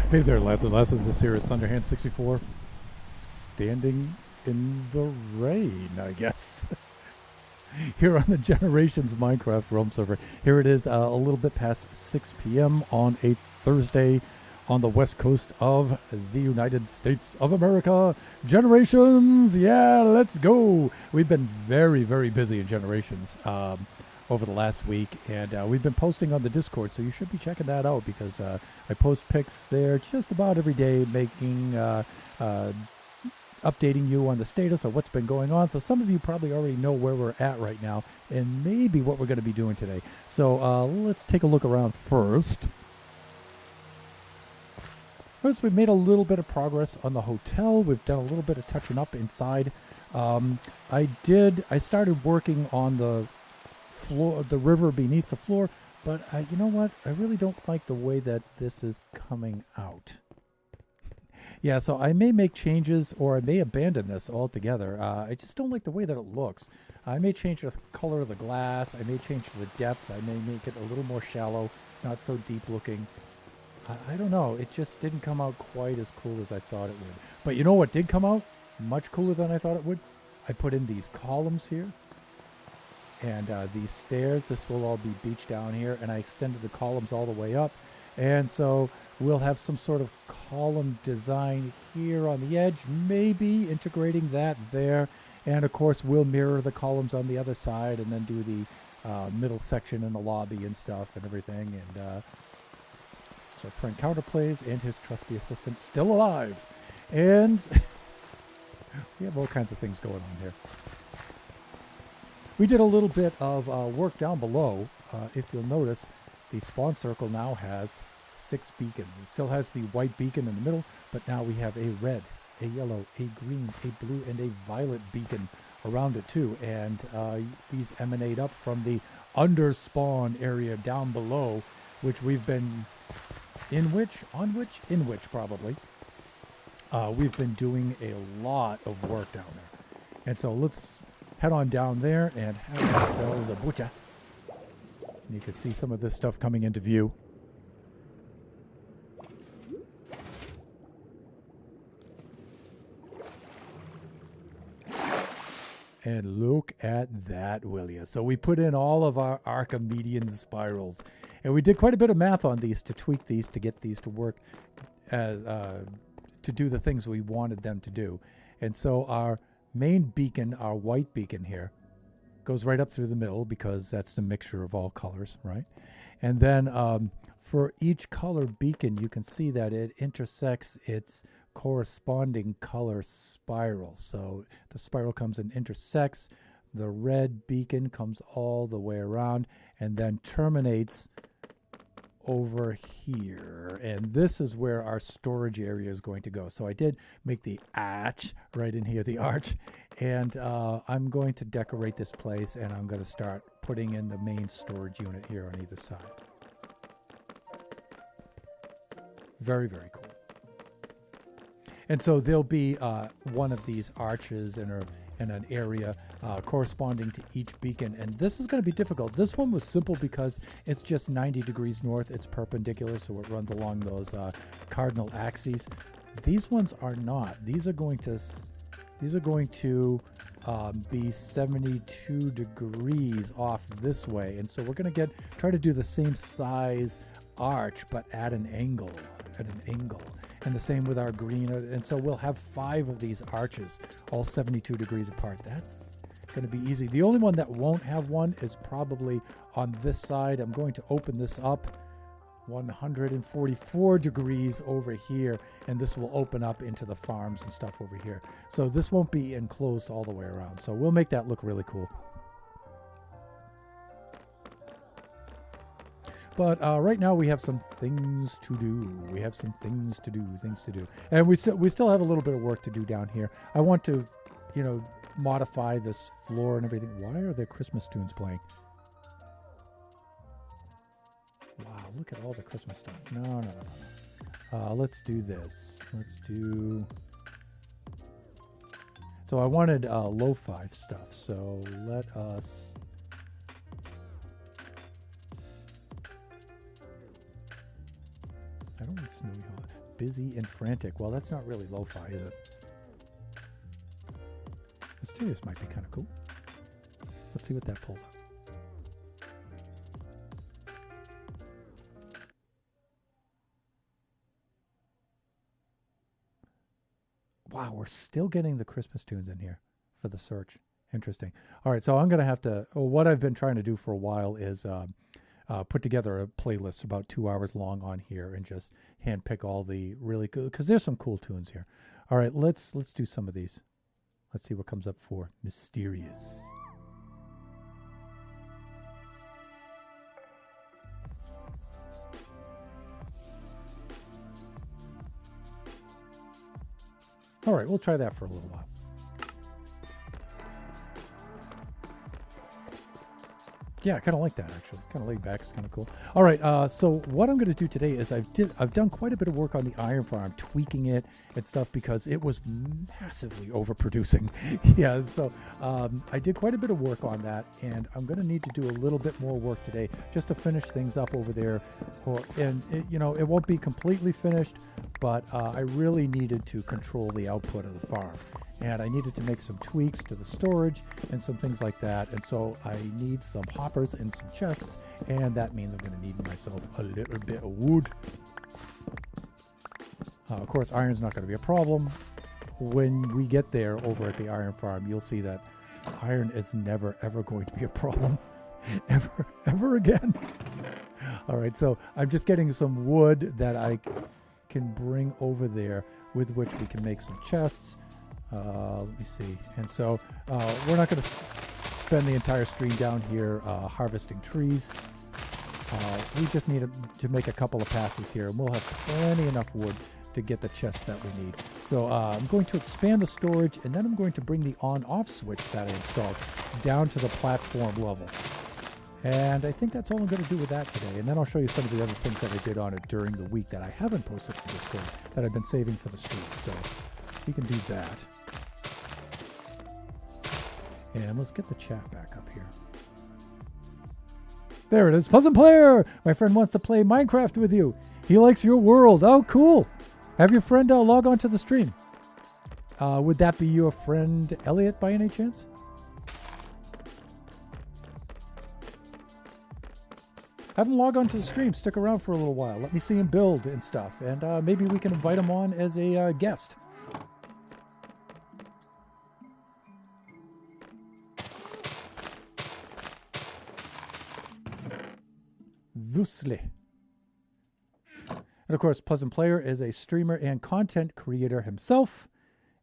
Hey there, lads and lasses. This here is Thunderhand64, standing in the rain, I guess. Here on the Generations Minecraft Realm server. Here it is, a little bit past 6 p.m. on a Thursday on the west coast of the United States of America. Generations, yeah, let's go. We've been very, very busy in Generations over the last week, and we've been posting on the Discord, so you should be checking that out because I post pics there just about every day, making updating you on the status of what's been going on. So some of you probably already know where we're at right now and maybe what we're going to be doing today. So let's take a look around first. First, we've made a little bit of progress on the hotel. We've done a little bit of touching up inside. I started working on the floor, the river beneath the floor, but you know what? I really don't like the way that this is coming out. Yeah, so I may make changes or I may abandon this altogether. I just don't like the way that it looks. I may change the color of the glass. I may change the depth. I may make it a little more shallow, not so deep looking. I don't know. It just didn't come out quite as cool as I thought it would. But you know what did come out? Much cooler than I thought it would. I put in these columns here. And these stairs, this will all be beached down here. And I extended the columns all the way up. And so we'll have some sort of column design here on the edge, maybe integrating that there. And of course, we'll mirror the columns on the other side and then do the middle section in the lobby and stuff and everything. And so friend Counterplays and his trusty assistant still alive. And we have all kinds of things going on here. We did a little bit of work down below. If you'll notice, the spawn circle now has 6 beacons. It still has the white beacon in the middle, but now we have a red, a yellow, a green, a blue, and a violet beacon around it too. And these emanate up from the underspawn area down below, which we've been in which probably. We've been doing a lot of work down there. And so let's head on down there and have ourselves a butcher. And you can see some of this stuff coming into view. And look at that, will you? So we put in all of our Archimedean spirals. And we did quite a bit of math on these to tweak these to get these to work as to do the things we wanted them to do. And so our main beacon, our white beacon here, goes right up through the middle because that's the mixture of all colors, right? And then for each color beacon, you can see that it intersects its corresponding color spiral. So the spiral comes and intersects. The red beacon comes all the way around and then terminates over here. And this is where our storage area is going to go. So I did make the arch right in here, the arch. And I'm going to decorate this place and I'm going to start putting in the main storage unit here on either side. Very, very cool. And so there'll be one of these arches in an area corresponding to each beacon. And this is going to be difficult. This one was simple because it's just 90 degrees north. It's perpendicular, so it runs along those cardinal axes. These ones are not. These are going to be 72 degrees off this way. And so we're going to try to do the same size arch, but at an angle. And the same with our green. And so we'll have 5 of these arches, all 72 degrees apart. That's going to be easy. The only one that won't have one is probably on this side. I'm going to open this up 144 degrees over here, and this will open up into the farms and stuff over here. So this won't be enclosed all the way around. So we'll make that look really cool. But right now we have some things to do. And we still have a little bit of work to do down here. I want to, modify this floor and everything. Why are there Christmas tunes playing? Wow, look at all the Christmas stuff. No. Let's do this. So I wanted lo-fi stuff. So let us... I don't like Snowy Hot. busy and frantic. Well, that's not really lo-fi, is it? Mysterious might be kind of cool. Let's see what that pulls up. Wow, we're still getting the Christmas tunes in here for the search. Interesting. All right, so I'm going to have to, what I've been trying to do for a while is put together a playlist about 2 hours long on here and just handpick all the really good, because there's some cool tunes here. All right, let's do some of these. Let's see what comes up for Mysterious. All right, we'll try that for a little while. Yeah, I kind of like that, actually. It's kind of laid back. It's kind of cool. All right, so what I'm going to do today is I've done quite a bit of work on the iron farm, tweaking it and stuff because it was massively overproducing. Yeah, so I did quite a bit of work on that, and I'm going to need to do a little bit more work today just to finish things up over there. And it won't be completely finished, but I really needed to control the output of the farm. And I needed to make some tweaks to the storage and some things like that. And so I need some hoppers and some chests, and that means I'm going to need myself a little bit of wood. Of course, iron's not going to be a problem. When we get there over at the iron farm, you'll see that iron is never, ever going to be a problem. ever again. All right, so I'm just getting some wood that I can bring over there with which we can make some chests. Let me see. And so we're not going to spend the entire stream down here harvesting trees. We just need to make a couple of passes here, and we'll have plenty enough wood to get the chests that we need. So I'm going to expand the storage, and then I'm going to bring the on-off switch that I installed down to the platform level. And I think that's all I'm going to do with that today. And then I'll show you some of the other things that I did on it during the week that I haven't posted to Discord that I've been saving for the stream. So we can do that. And let's get the chat back up here. There it is. Pleasant Player! My friend wants to play Minecraft with you. He likes your world. Oh, cool. Have your friend log on to the stream. Would that be your friend Elliot by any chance? Have him log on to the stream. Stick around for a little while. Let me see him build and stuff. And maybe we can invite him on as a guest. Thusly. And of course, Pleasant Player is a streamer and content creator himself.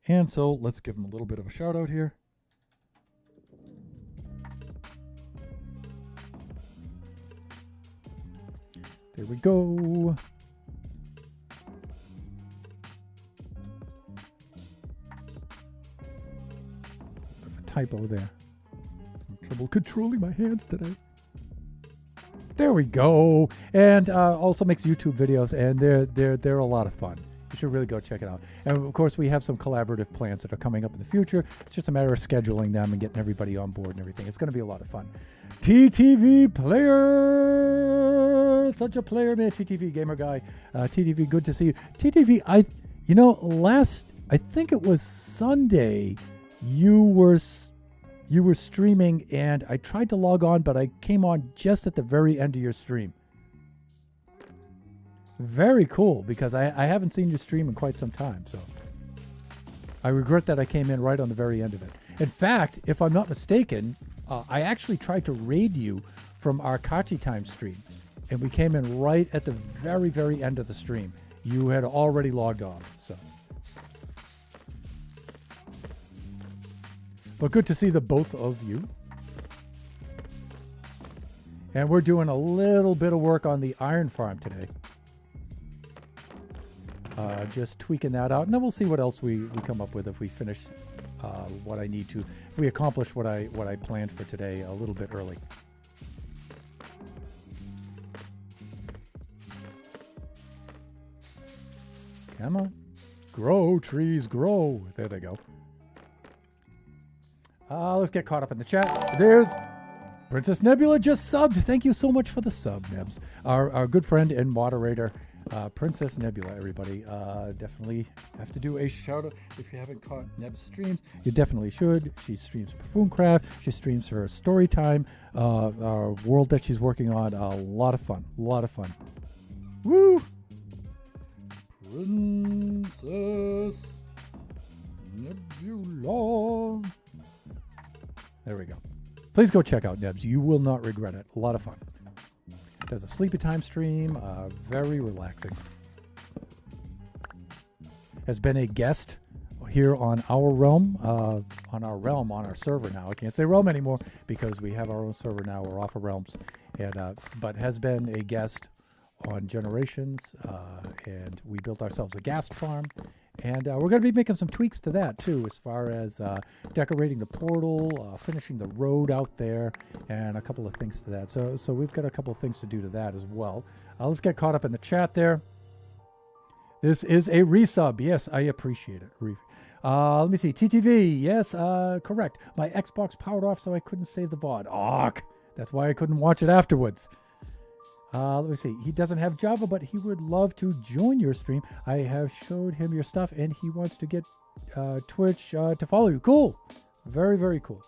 And so let's give him a little bit of a shout out here. There we go. A typo there. I'm trouble controlling my hands today. There we go. And also makes YouTube videos, and they're a lot of fun. You should really go check it out. And of course, we have some collaborative plans that are coming up in the future. It's just a matter of scheduling them and getting everybody on board and everything. It's going to be a lot of fun. TTV Player, such a player, man. TTV gamer guy. TTV, good to see you. TTV, I think it was Sunday. You were streaming, and I tried to log on, but I came on just at the very end of your stream. Very cool, because I haven't seen you stream in quite some time, so I regret that I came in right on the very end of it. In fact, if I'm not mistaken, I actually tried to raid you from our Kachi Time stream, and we came in right at the very, very end of the stream. You had already logged off, so. But good to see the both of you. And we're doing a little bit of work on the iron farm today. Just tweaking that out, and then we'll see what else we come up with if we finish what I need to. If we accomplish what I planned for today a little bit early. Come on. Grow, trees, grow. There they go. Let's get caught up in the chat. There's Princess Nebula just subbed. Thank you so much for the sub, Nebs. Our good friend and moderator. Princess Nebula, everybody. Definitely have to do a shout out. If you haven't caught Neb's streams, you definitely should. She streams Buffoon She streams her story time, world that she's working on. A lot of fun. A lot of fun. Woo! Princess Nebula. There we go. Please go check out Nebs. You will not regret it. A lot of fun. Does a sleepy time stream. Very relaxing. Has been a guest here on our realm. On our server now. I can't say realm anymore because we have our own server now. We're off of realms. And but has been a guest on Generations. And we built ourselves a ghast farm. And we're going to be making some tweaks to that, too, as far as decorating the portal, finishing the road out there, and a couple of things to that. So we've got a couple of things to do to that as well. Let's get caught up in the chat there. This is a resub. Yes, I appreciate it. Let me see. TTV. Yes, correct. My Xbox powered off, so I couldn't save the VOD. That's why I couldn't watch it afterwards. Let me see. He doesn't have Java, but he would love to join your stream. I have showed him your stuff, and he wants to get Twitch to follow you. Cool. Very, very cool.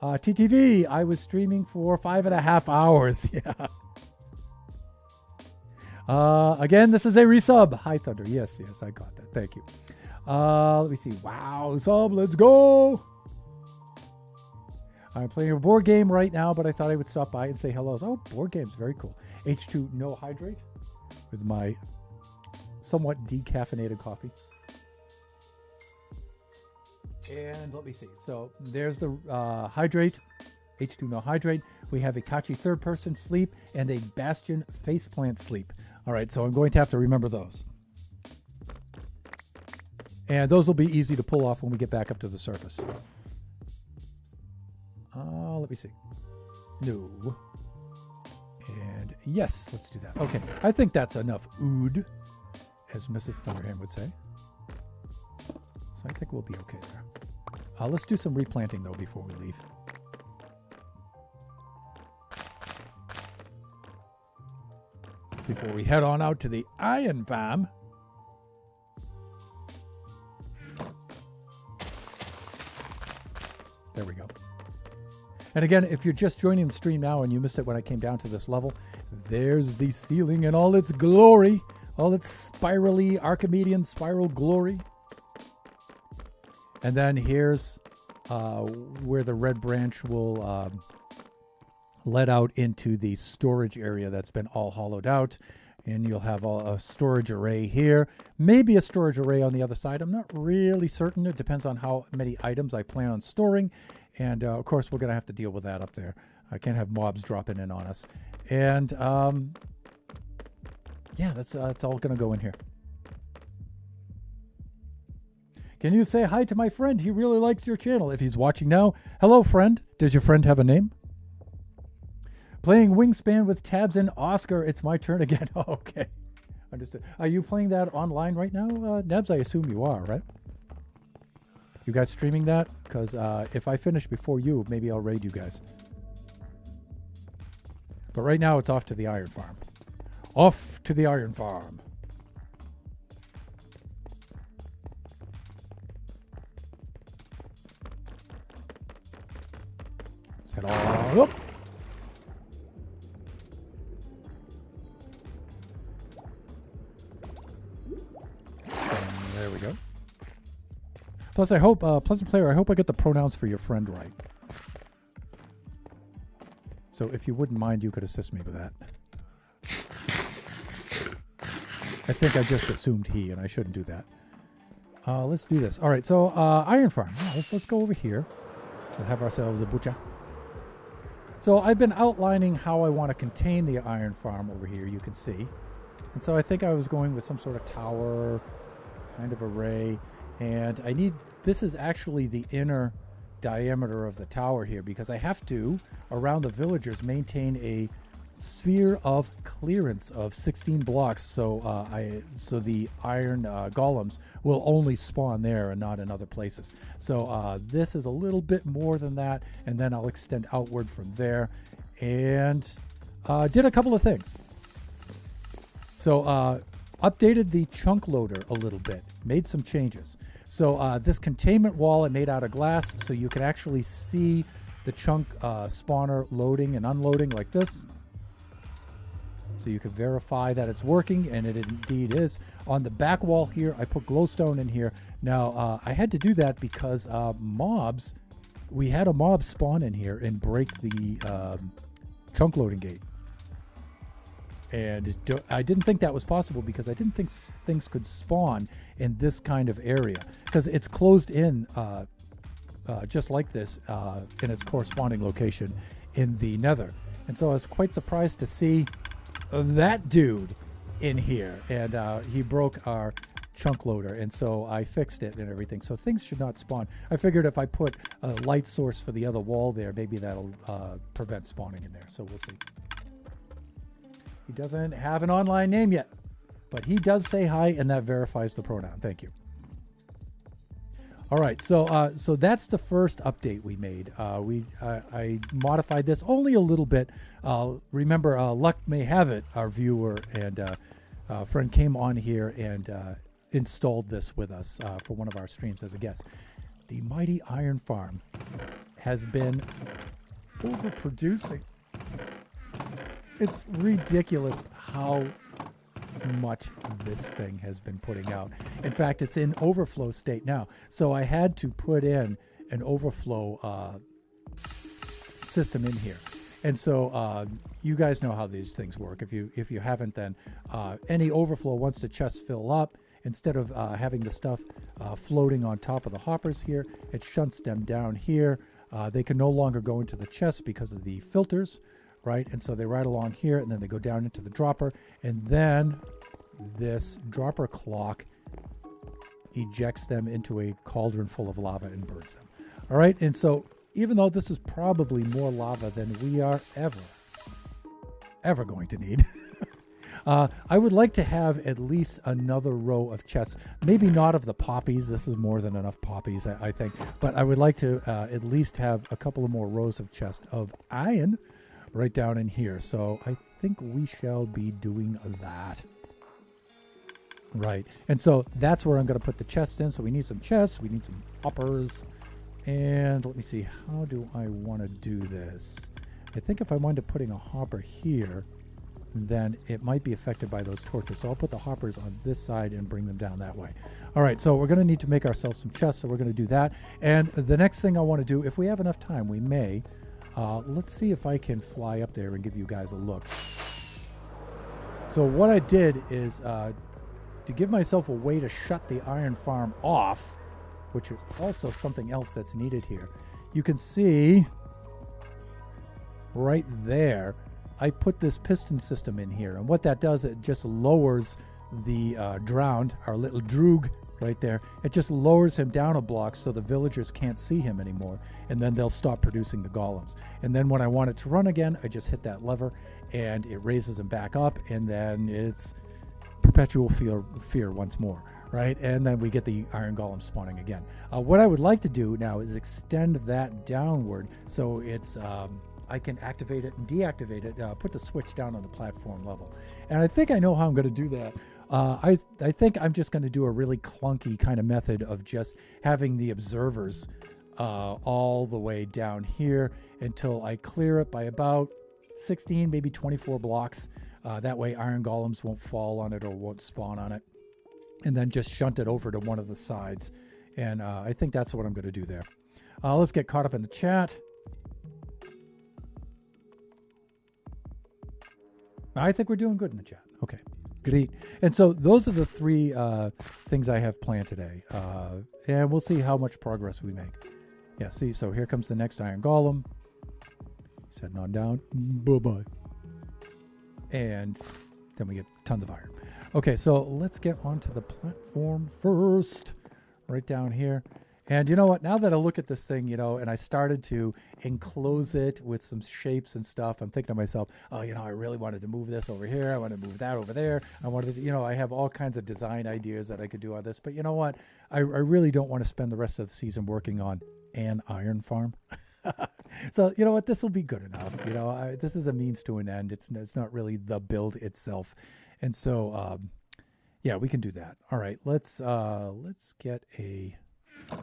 TTV, I was streaming for 5.5 hours. Yeah. Again, this is a resub. Hi, Thunder. Yes, I got that. Thank you. Let me see. Wow, sub. Let's go. I'm playing a board game right now, but I thought I would stop by and say hello. Oh, board games. Very cool. H2 No Hydrate with my somewhat decaffeinated coffee. And let me see. So there's the Hydrate, H2 No Hydrate. We have a Kachi third person sleep and a Bastion faceplant sleep. All right, so I'm going to have to remember those. And those will be easy to pull off when we get back up to the surface. Let me see. No. And yes, let's do that. Okay, I think that's enough ood, as Mrs. Thunderhand would say. So I think we'll be okay there. Let's do some replanting, though, before we leave. Before we head on out to the iron farm. There we go. And again, if you're just joining the stream now and you missed it when I came down to this level, there's the ceiling in all its glory, all its spirally Archimedean spiral glory. And then here's where the red branch will let out into the storage area that's been all hollowed out. And you'll have a storage array here, maybe a storage array on the other side. I'm not really certain. It depends on how many items I plan on storing. And, of course, we're going to have to deal with that up there. I can't have mobs dropping in on us. And, yeah, that's all going to go in here. Can you say hi to my friend? He really likes your channel. If he's watching now, hello, friend. Does your friend have a name? Playing Wingspan with Tabs and Oscar. It's my turn again. Okay. Understood. Are you playing that online right now, Nebs? I assume you are, right? You guys streaming that? Because if I finish before you, maybe I'll raid you guys. But right now, it's off to the iron farm. Off to the iron farm. Let's head on up. And there we go. Plus, I hope, Pleasant Player, I hope I get the pronouns for your friend right. So if you wouldn't mind, you could assist me with that. I think I just assumed he, and I shouldn't do that. Let's do this. All right, so Iron Farm. Yeah, let's go over here. We'll have ourselves a butcher. So I've been outlining how I want to contain the Iron Farm over here, you can see. And so I think I was going with some sort of tower kind of array. And I need, this is actually the inner diameter of the tower here because I have to, around the villagers, maintain a sphere of clearance of 16 blocks. So so the iron golems will only spawn there and not in other places. So this is a little bit more than that, and then I'll extend outward from there. And did a couple of things. So updated the chunk loader a little bit, made some changes. So this containment wall I made out of glass, so you can actually see the chunk spawner loading and unloading like this. So you can verify that it's working, and it indeed is. On the back wall here, I put glowstone in here. Now, I had to do that because mobs, we had a mob spawn in here and break the chunk loading gate. And I didn't think that was possible because I didn't think things could spawn in this kind of area, because it's closed in just like this in its corresponding location in the nether. And so I was quite surprised to see that dude in here, and he broke our chunk loader, and so I fixed it and everything. So things should not spawn. I figured if I put a light source for the other wall there, maybe that'll prevent spawning in there. So we'll see. He doesn't have an online name yet, but he does say hi, and that verifies the pronoun. Thank you. All right, so so that's the first update we made. I modified this only a little bit. Remember, Luck May Have It, our viewer and friend, came on here and installed this with us for one of our streams as a guest. The mighty iron farm has been overproducing. It's ridiculous how much this thing has been putting out. In fact, it's in overflow state now. So I had to put in an overflow system in here. And so you guys know how these things work. If you haven't, then any overflow, once the chests fill up, instead of having the stuff floating on top of the hoppers here, it shunts them down here. They can no longer go into the chest because of the filters. Right, and so they ride along here, and then they go down into the dropper, and then this dropper clock ejects them into a cauldron full of lava and burns them. All right, and so even though this is probably more lava than we are ever going to need, I would like to have at least another row of chests. Maybe not of the poppies. This is more than enough poppies, I think. But I would like to at least have a couple of more rows of chests of iron right down in here. So I think we shall be doing that. Right. And so that's where I'm going to put the chests in. So we need some chests. We need some hoppers. And let me see. How do I want to do this? I think if I wind up putting a hopper here, then it might be affected by those torches. So I'll put the hoppers on this side and bring them down that way. All right. So we're going to need to make ourselves some chests. So we're going to do that. And the next thing I want to do, if we have enough time, we may... let's see if I can fly up there and give you guys a look. So what I did is to give myself a way to shut the iron farm off, which is also something else that's needed here. You can see right there, I put this piston system in here. And what that does, it just lowers the drowned, our little droog right there. It just lowers him down a block so the villagers can't see him anymore, and then they'll stop producing the golems. And then when I want it to run again, I just hit that lever and it raises him back up, and then it's perpetual fear once more, right? And then we get the iron golem spawning again. What I would like to do now is extend that downward so it's I can activate it and deactivate it, put the switch down on the platform level. And I think I know how I'm going to do that. I think I'm just going to do a really clunky kind of method of just having the observers all the way down here until I clear it by about 16, maybe 24 blocks. That way iron golems won't fall on it or won't spawn on it. And then just shunt it over to one of the sides. And I think that's what I'm going to do there. Let's get caught up in the chat. I think we're doing good in the chat. Okay. Great. And so those are the three things I have planned today. And we'll see how much progress we make. Yeah, see, so here comes the next iron golem. He's heading on down. Bye-bye. And then we get tons of iron. Okay, so let's get onto the platform first. Right down here. And you know what? Now that I look at this thing, and I started to enclose it with some shapes and stuff, I'm thinking to myself, oh, I really wanted to move this over here. I want to move that over there. I wanted to, I have all kinds of design ideas that I could do on this. But you know what? I really don't want to spend the rest of the season working on an iron farm. So, you know what? This will be good enough. This is a means to an end. It's not really the build itself. And so, Yeah, we can do that. All right, let's get a let's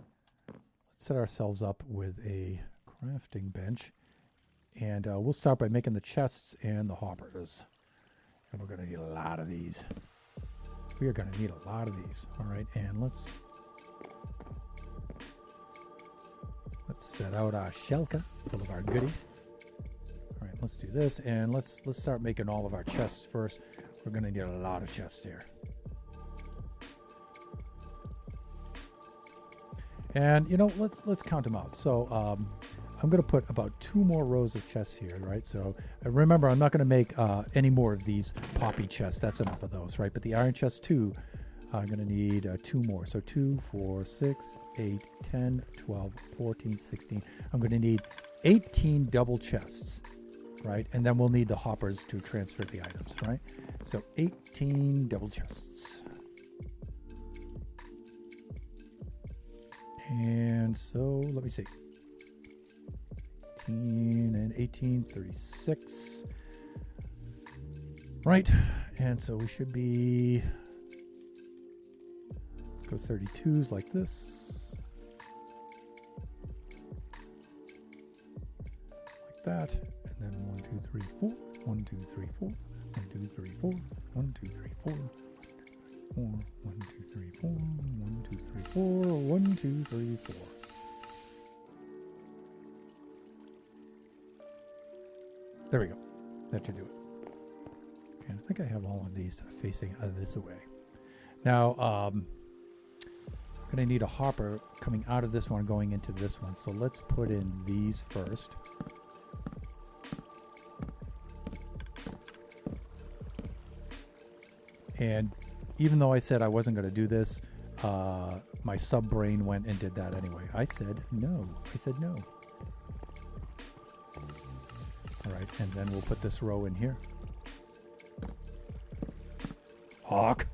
set ourselves up with a crafting bench, and we'll start by making the chests and the hoppers. And we're gonna need a lot of these. We are gonna need a lot of these. All right, and let's set out our shelter full of our goodies. All right, let's do this, and let's start making all of our chests first. We're gonna need a lot of chests here. And you know, let's count them out. So I'm going to put about 2 more rows of chests here, right? So remember, I'm not going to make any more of these poppy chests. That's enough of those, right? But the iron chest 2, I'm going to need 2 more. So 2, 4, 6, 8, 10, 12, 14, 16. I'm going to need 18 double chests, right? And then we'll need the hoppers to transfer the items, right? So 18 double chests. And so let me see. 18 and 18, 36. Right. And so we should be, let's go 32s like this. Like that. And then 1, 2, 3, 4. 1, 2, 3, 4. 1, 2, 3, 4. 1, 2, 3, 4. 1, 2, 3, 4. 1, 2, 3, 4. 1, 2, 3, 4. There we go. That should do it. Okay, I think I have all of these facing this way. Now, I'm going to need a hopper coming out of this one going into this one. So let's put in these first. And even though I said I wasn't going to do this, my sub-brain went and did that anyway. I said no. All right, and then we'll put this row in here. Hawk.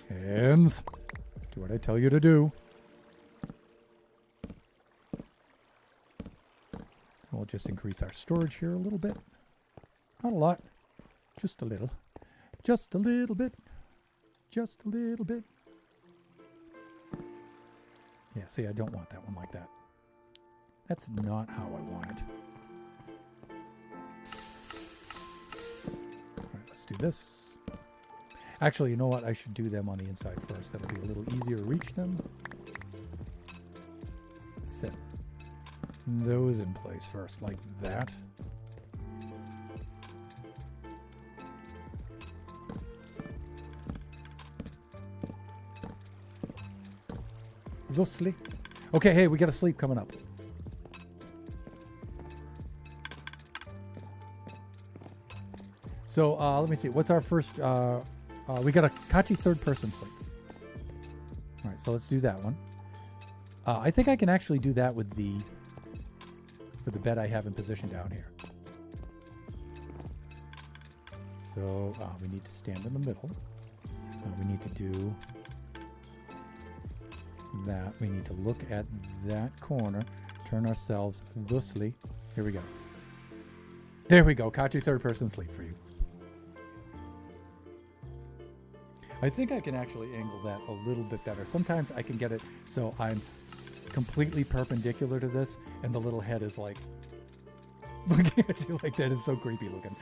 Hands. Do what I tell you to do. We'll just increase our storage here a little bit. Not a lot. Just a little. Just a little bit. Just a little bit. Yeah, see, I don't want that one like that. That's not how I want it. All right, let's do this. Actually, you know what? I should do them on the inside first. That'll be a little easier to reach them. Set those in place first, like that. Thusly. Okay, hey, we got a sleep coming up. So let me see. What's our first? We got a Kachi third-person sleep. All right, so let's do that one. I think I can actually do that with the bed I have in position down here. So we need to stand in the middle. We need to do that. We need to look at that corner, turn ourselves thusly. Here we go. There we go. Kachi third-person sleep for you. I think I can actually angle that a little bit better. Sometimes I can get it so I'm completely perpendicular to this, and the little head is like looking at you like that. Is so creepy looking.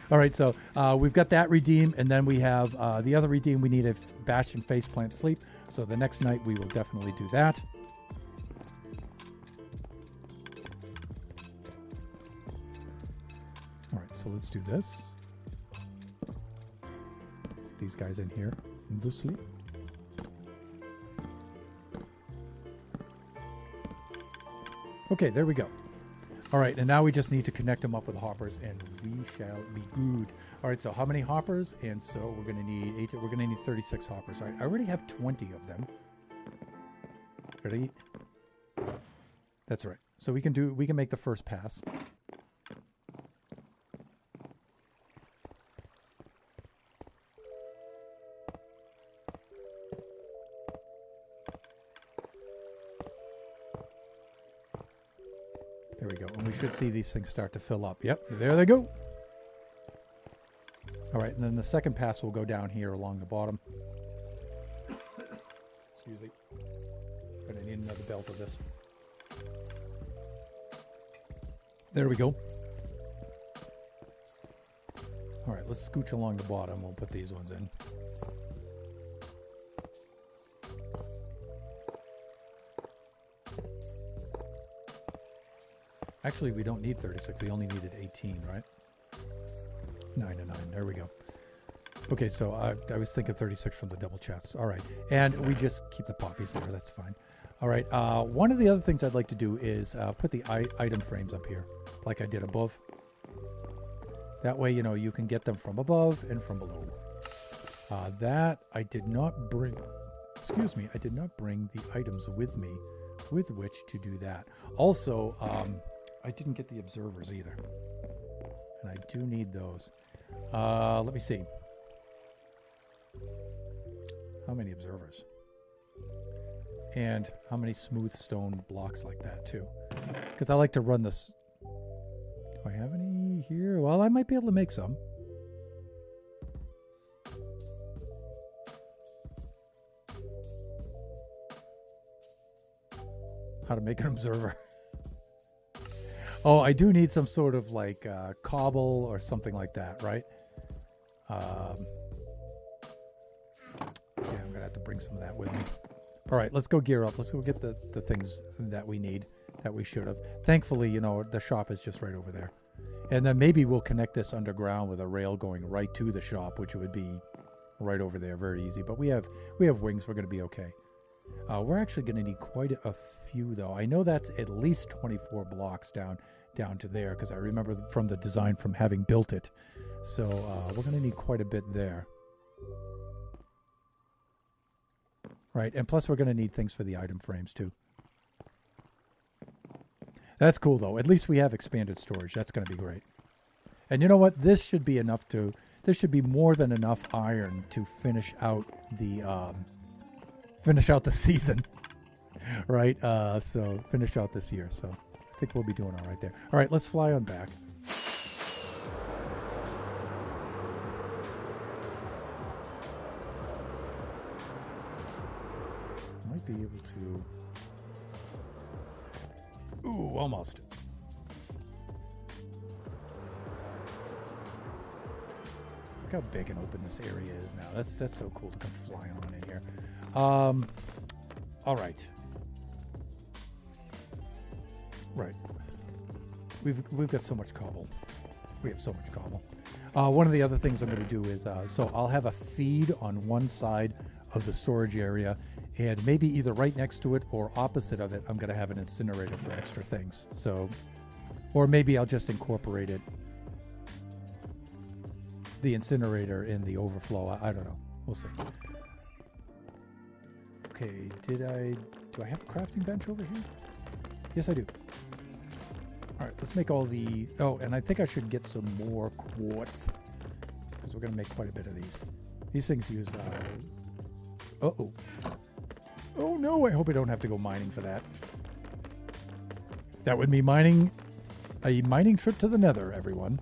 All right, so we've got that redeem, and then we have the other redeem. We need a Bastion faceplant sleep. So the next night we will definitely do that. All right, so let's do this. These guys in here, the sleep. Okay, there we go. All right, and now we just need to connect them up with hoppers, and we shall be good. All right, so how many hoppers? And so we're going to need 8. We're going to need 36 hoppers. All right, I already have 20 of them. Ready? That's right. So we can make the first pass. There we go. And we should see these things start to fill up. Yep, there they go. All right, and then the second pass will go down here along the bottom. There we go. All right, let's scooch along the bottom. We'll put these ones in. Actually, we don't need 36. We only needed 18, right? 9 and 9. There we go. Okay, so I was thinking 36 from the double chests. All right. And we just keep the poppies there. That's fine. All right. One of the other things I'd like to do is put the item frames up here, like I did above. That way, you know, you can get them from above and from below. That I did not bring... Excuse me. I did not bring the items with me with which to do that. Also, I didn't get the observers either. And I do need those. Let me see. How many observers? And how many smooth stone blocks like that too? Because I like to run this. Do I have any here? Well, I might be able to make some. How to make an observer. Oh, I do need some sort of like cobble or something like that, right? Yeah, I'm gonna have to bring some of that with me. All right, let's go gear up. Let's go get the things that we need, that we should have. Thankfully, you know, the shop is just right over there. And then maybe we'll connect this underground with a rail going right to the shop, which would be right over there, very easy. But we have wings, we're gonna be okay. We're actually gonna need quite a few though. I know that's at least 24 blocks down to there, because I remember from the design from having built it. So we're gonna need quite a bit there. Right, and plus we're going to need things for the item frames too. That's cool though. At least we have expanded storage. That's going to be great. And you know what? This should be enough to... This should be more than enough iron to finish out the season. Right? So finish out this year. So I think we'll be doing all right there. All right, let's fly on back. Be able to... Ooh, almost. Look how big and open this area is now. That's so cool to come flying on in here. All right. Right. We've got so much cobble. We have so much cobble. One of the other things I'm going to do is, so I'll have a feed on one side of the storage area, and maybe either right next to it or opposite of it, I'm going to have an incinerator for extra things. So, or maybe I'll just incorporate it, the incinerator in the overflow. I don't know. We'll see. Okay, do I have a crafting bench over here? Yes, I do. All right, let's make all the... Oh, and I think I should get some more quartz, because we're going to make quite a bit of these. These things use... Uh-oh. Oh, no, I hope I don't have to go mining for that. That would be a mining trip to the nether, everyone,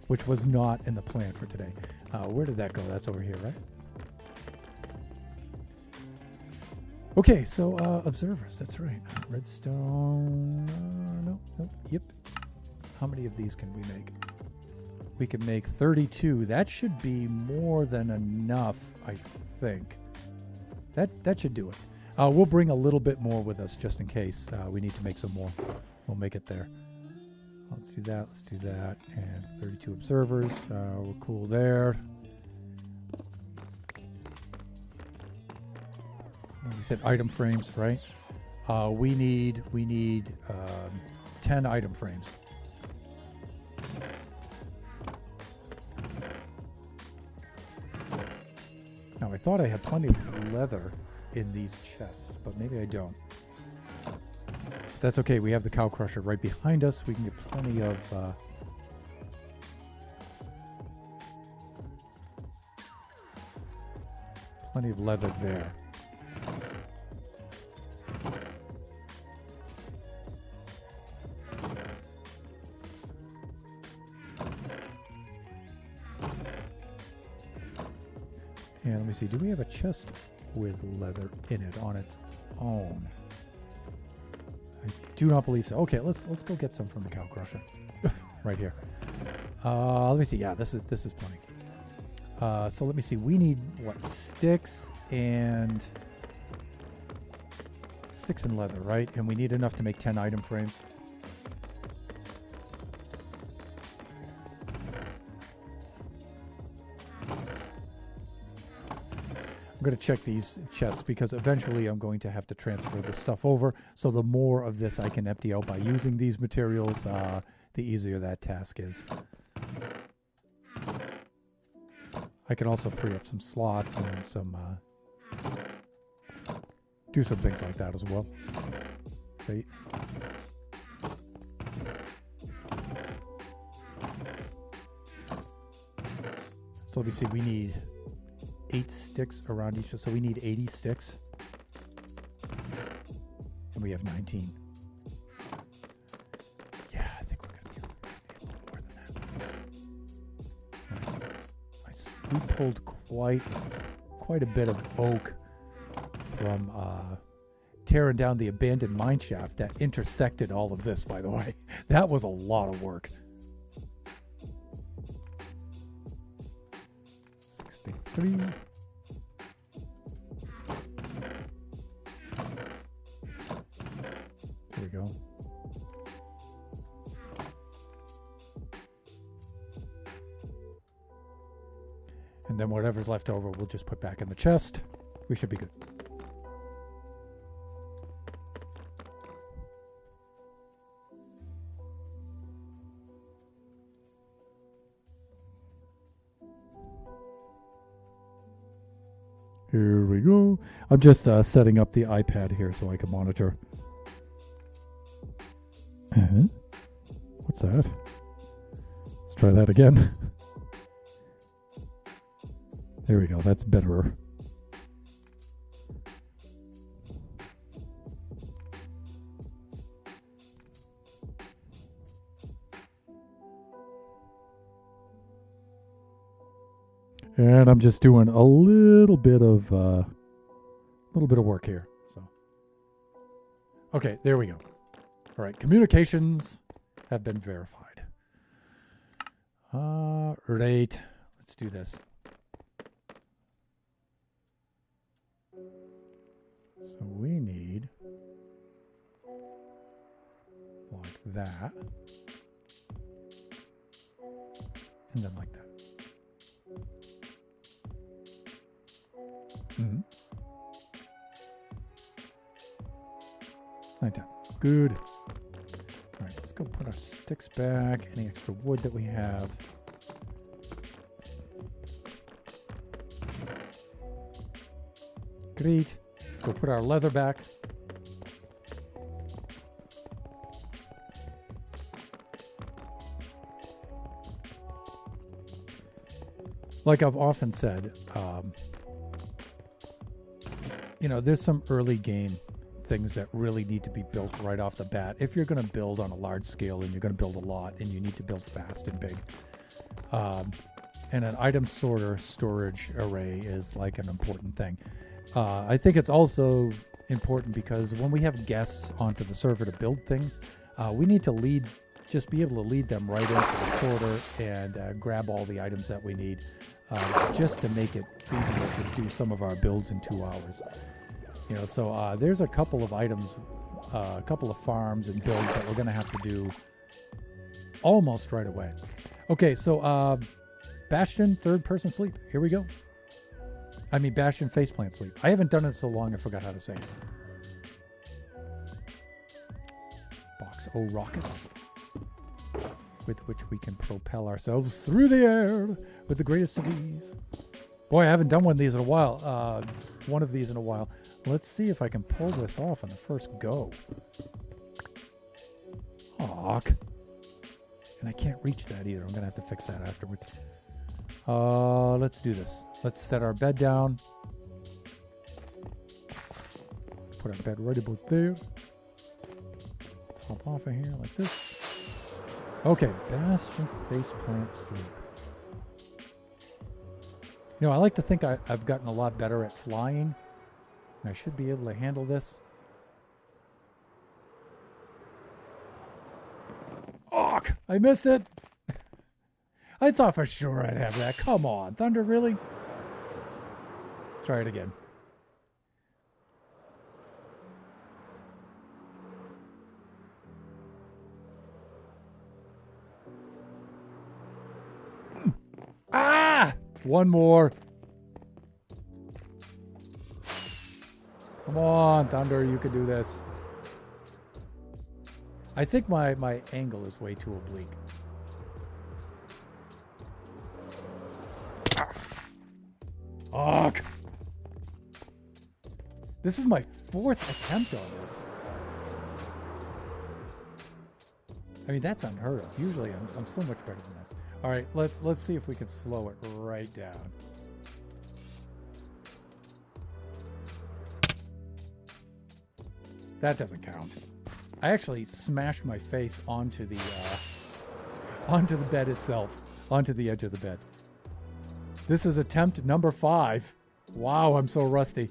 which was not in the plan for today. Where did that go? That's over here, right? Okay, so observers, that's right. Redstone, no, yep. How many of these can we make? We can make 32. That should be more than enough, I think. That should do it. We'll bring a little bit more with us just in case we need to make some more. We'll make it there. Let's do that. Let's do that. And 32 observers. We're cool there. We said item frames, right? We need 10 item frames. Now, I thought I had plenty of leather in these chests, but maybe I don't. That's okay. We have the cow crusher right behind us. We can get plenty of... plenty of leather there. And let me see, do we have a chest with leather in it on its own? I do not believe so. Okay, let's go get some from the cow crusher. Right here. Let me see. Yeah, this is plenty. So let me see. We need what? Sticks and leather, right? And we need enough to make 10 item frames. I'm going to check these chests because eventually I'm going to have to transfer this stuff over. So the more of this I can empty out by using these materials, the easier that task is. I can also free up some slots and some do some things like that as well. See? So let me see, we need 8 sticks around each, so we need 80 sticks. And we have 19. Yeah, I think we're going to need a little more than that. We pulled quite a bit of oak from tearing down the abandoned mine shaft that intersected all of this, by the way. That was a lot of work. 63. There we go. And then whatever's left over, we'll just put back in the chest. We should be good. Here we go. I'm just setting up the iPad here so I can monitor. What's that? Let's try that again. There we go. That's better. And I'm just doing a little bit of work here. So, okay, there we go. All right, communications have been verified. Right, let's do this. So we need like that, and then like that. Mm-hmm. Like that. Good. All right, let's go put our sticks back. Any extra wood that we have. Great. Let's go put our leather back. Like I've often said, you know, there's some early game things that really need to be built right off the bat. If you're going to build on a large scale and you're going to build a lot and you need to build fast and big. And an item sorter storage array is like an important thing. I think it's also important because when we have guests onto the server to build things, we need to just be able to lead them right into the sorter and grab all the items that we need just to make it feasible to do some of our builds in 2 hours. You know, so there's a couple of items, a couple of farms and builds that we're going to have to do almost right away. Okay, so Bastion third-person sleep. Here we go. I mean, Bastion faceplant sleep. I haven't done it so long I forgot how to say it. Box O rockets, with which we can propel ourselves through the air with the greatest of ease. Boy, I haven't done one of these in a while. One of these in a while. Let's see if I can pull this off on the first go. Hawk. And I can't reach that either. I'm going to have to fix that afterwards. Let's do this. Let's set our bed down. Put our bed right about there. Let's hop off of here like this. Okay, Bastion faceplant sleep. You know, I like to think I've gotten a lot better at flying. And I should be able to handle this. Fuck! I missed it! I thought for sure I'd have that. Come on. Thunder, really? Let's try it again. Ah! One more. Come on, Thunder, you can do this. I think my angle is way too oblique. Fuck! This is my 4th attempt on this. I mean, that's unheard of. Usually I'm so much better than this. All right, let's see if we can slow it right down. That doesn't count. I actually smashed my face onto the bed itself, onto the edge of the bed. This is attempt number 5. Wow, I'm so rusty.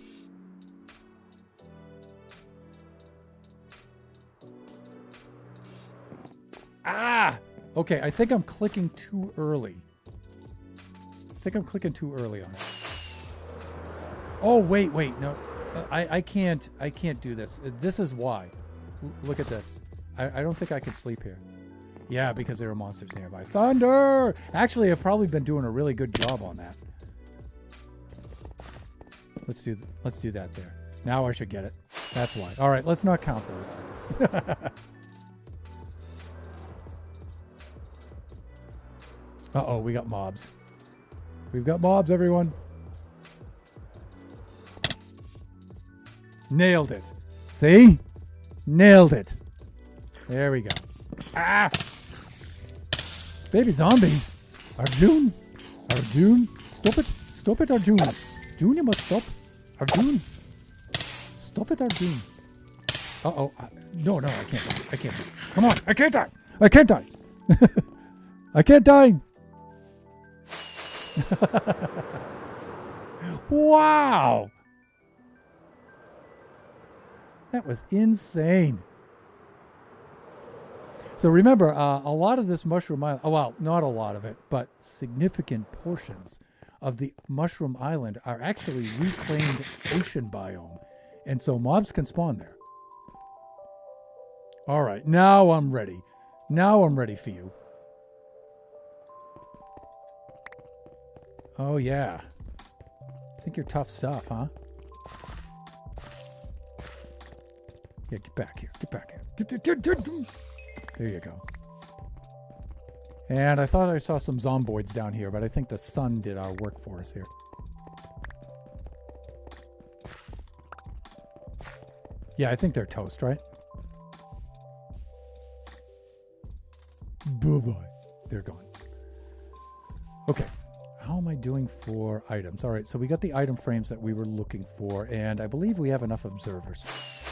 Ah! Okay, I think I'm clicking too early. I think I'm clicking too early on it. Oh, wait, no. I can't do this. This is why. Look at this. I don't think I can sleep here. Yeah, because there are monsters nearby. Thunder! Actually, I've probably been doing a really good job on that. Let's do that there. Now I should get it. That's why. All right, let's not count those. Uh-oh, we got mobs. We've got mobs, everyone. Nailed it. See? Nailed it. There we go. Ah! Baby zombie. Arjun. Arjun. Stop it. Stop it, Arjun. Arjun, you must stop. Arjun. Stop it, Arjun. Uh-oh. No, I can't die. I can't die. Come on. I can't die. I can't die. I can't die. Wow. That was insane. So remember, a lot of this mushroom island, well, not a lot of it, but significant portions of the mushroom island are actually reclaimed ocean biome. And so mobs can spawn there. All right, now I'm ready. Now I'm ready for you. Oh, yeah. I think you're tough stuff, huh? Yeah, get back here. Get back here. There you go. And I thought I saw some zomboids down here, but I think the sun did our work for us here. Yeah, I think they're toast, right? Bye-bye. They're gone. Okay. How am I doing for items? All right, so we got the item frames that we were looking for, and I believe we have enough observers.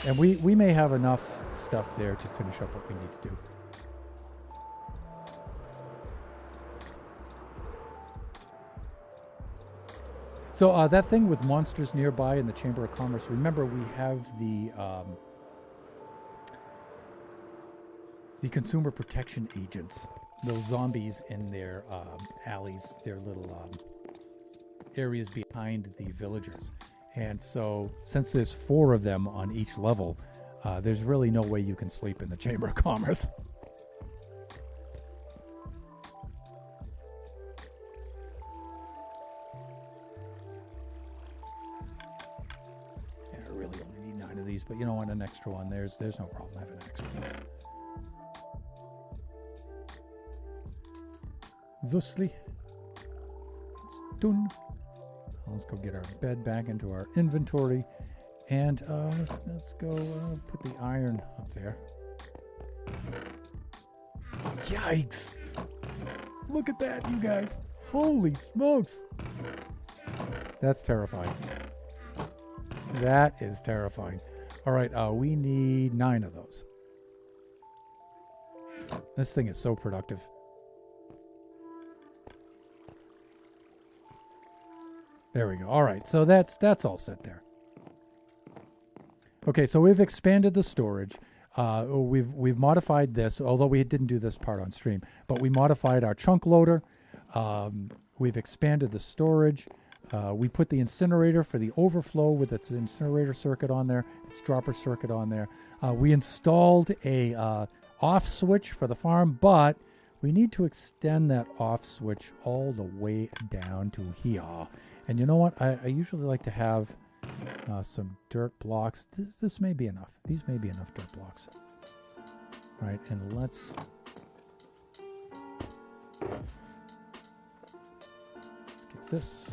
And we may have enough stuff there to finish up what we need to do. So that thing with monsters nearby in the Chamber of Commerce, remember we have the consumer protection agents, those zombies in their alleys, their little areas behind the villagers. And so, since there's 4 of them on each level, there's really no way you can sleep in the Chamber of Commerce. Yeah, I really only need 9 of these, but you know what, an extra one, there's no problem having an extra one. Thusly, it's done. Let's go get our bed back into our inventory, and let's go put the iron up there. Yikes! Look at that, you guys! Holy smokes! That's terrifying. That is terrifying. All right, we need 9 of those. This thing is so productive. There we go. All right, so that's all set there. Okay, so we've expanded the storage. we've modified this, although we didn't do this part on stream, but we modified our chunk loader. We've expanded the storage. We put the incinerator for the overflow with its incinerator circuit on there, its dropper circuit on there. We installed a off switch for the farm, but we need to extend that off switch all the way down to here. And you know what? I usually like to have some dirt blocks. This may be enough. These may be enough dirt blocks. All right, and let's get this.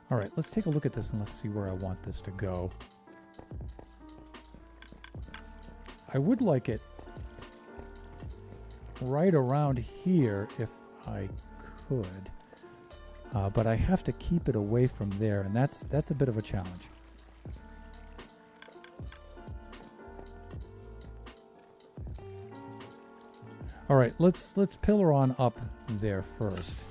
All right, let's take a look at this and let's see where I want this to go. I would like it right around here if I could, but I have to keep it away from there, and that's a bit of a challenge. All right, let's pillar on up there first.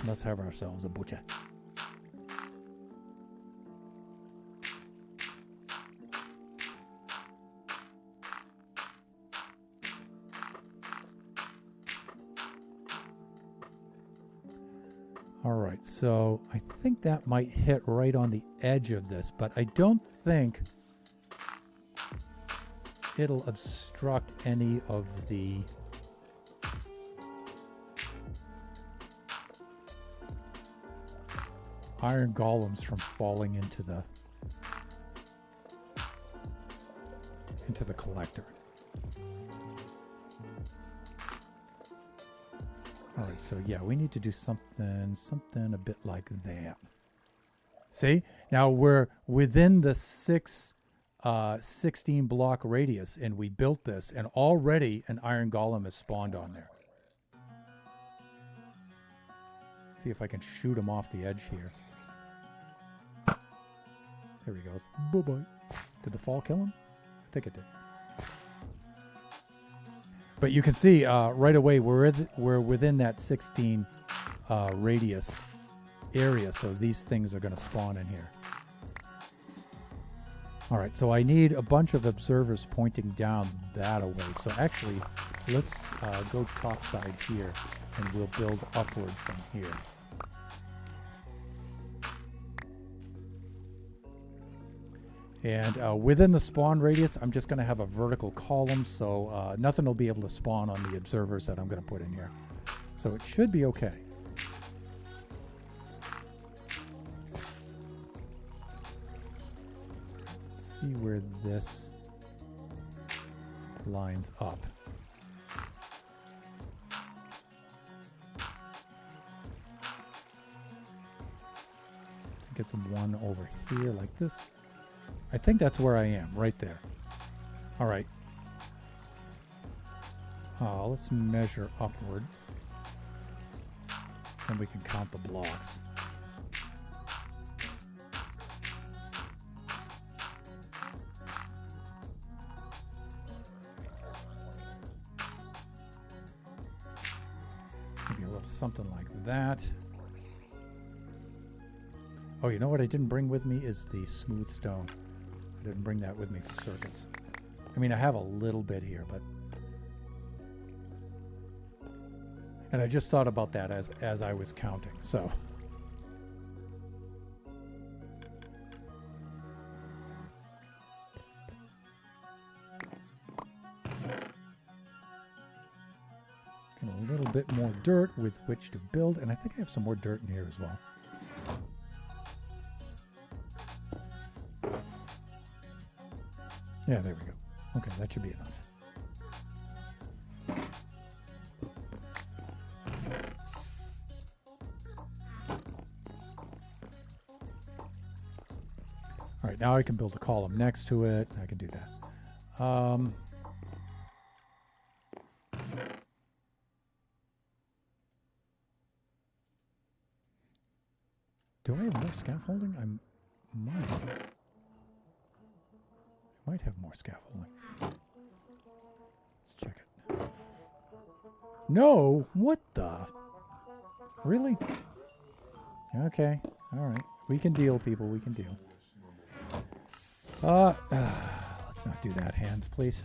Let's have ourselves a butcher. All right, so I think that might hit right on the edge of this, but I don't think it'll obstruct any of the iron golems from falling into the collector. All right, so yeah, we need to do something a bit like that. See, now we're within the 16 block radius, and we built this, and already an iron golem has spawned on there. See if I can shoot him off the edge here. There he goes. Bye-bye. Did the fall kill him? I think it did. But you can see right away we're within that 16 radius area, so these things are going to spawn in here. All right, so I need a bunch of observers pointing down that away. So actually, let's go topside here, and we'll build upward from here. And within the spawn radius, I'm just going to have a vertical column, so nothing will be able to spawn on the observers that I'm going to put in here. So it should be okay. Let's see where this lines up. Get some one over here like this. I think that's where I am, right there. All right. Let's measure upward. And we can count the blocks. Maybe a little something like that. Oh, you know what I didn't bring with me is the smooth stone. I didn't bring that with me for circuits. I mean, I have a little bit here, but... And I just thought about that as I was counting, so... And a little bit more dirt with which to build, and I think I have some more dirt in here as well. Yeah, there we go. Okay, that should be enough. All right, now I can build a column next to it. I can do that. Do I have more scaffolding? I might have more scaffolding. Let's No, what the? Really? Okay, all right. We can deal, people. We can deal. Let's not do that. Hands, please.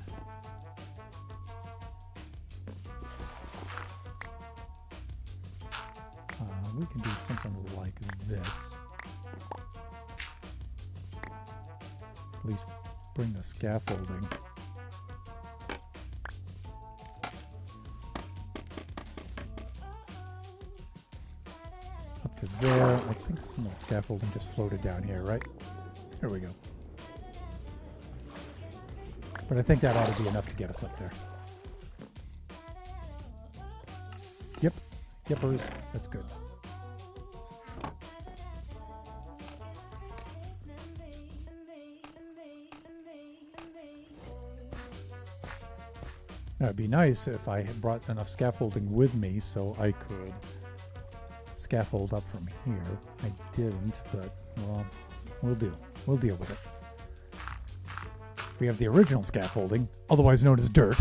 We can do something like this. At least bring the scaffolding. Up to there. I think some of the scaffolding just floated down here, right? There we go. But I think that ought to be enough to get us up there. Yep. Yepers. That's good. Now, it'd be nice if I had brought enough scaffolding with me so I could scaffold up from here. I didn't, but, well, we'll deal with it. We have the original scaffolding, otherwise known as dirt.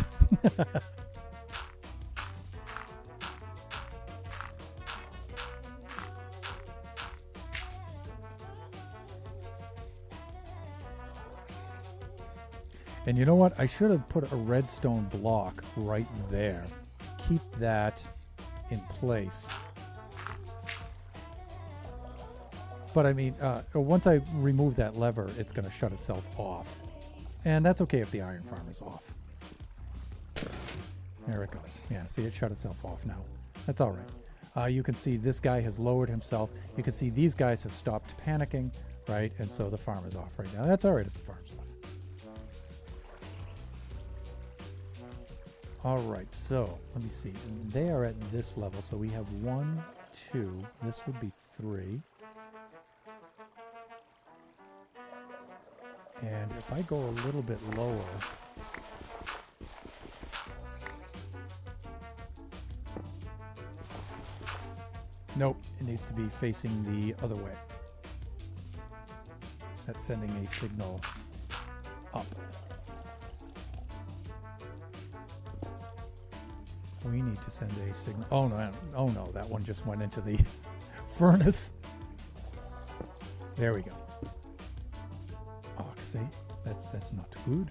And you know what? I should have put a redstone block right there to keep that in place. But I mean, once I remove that lever, it's going to shut itself off. And that's okay if the iron farm is off. There it goes. Yeah, see, it shut itself off now. That's all right. You can see this guy has lowered himself. You can see these guys have stopped panicking, right? And so the farm is off right now. That's all right if the farm's off. All right, so let me see. They are at this level, so we have 1, 2. This would be 3. And if I go a little bit lower, nope, it needs to be facing the other way. That's sending a signal up. We need to send a signal. Oh no, that one just went into the furnace. There we go. Oh, see, that's not good.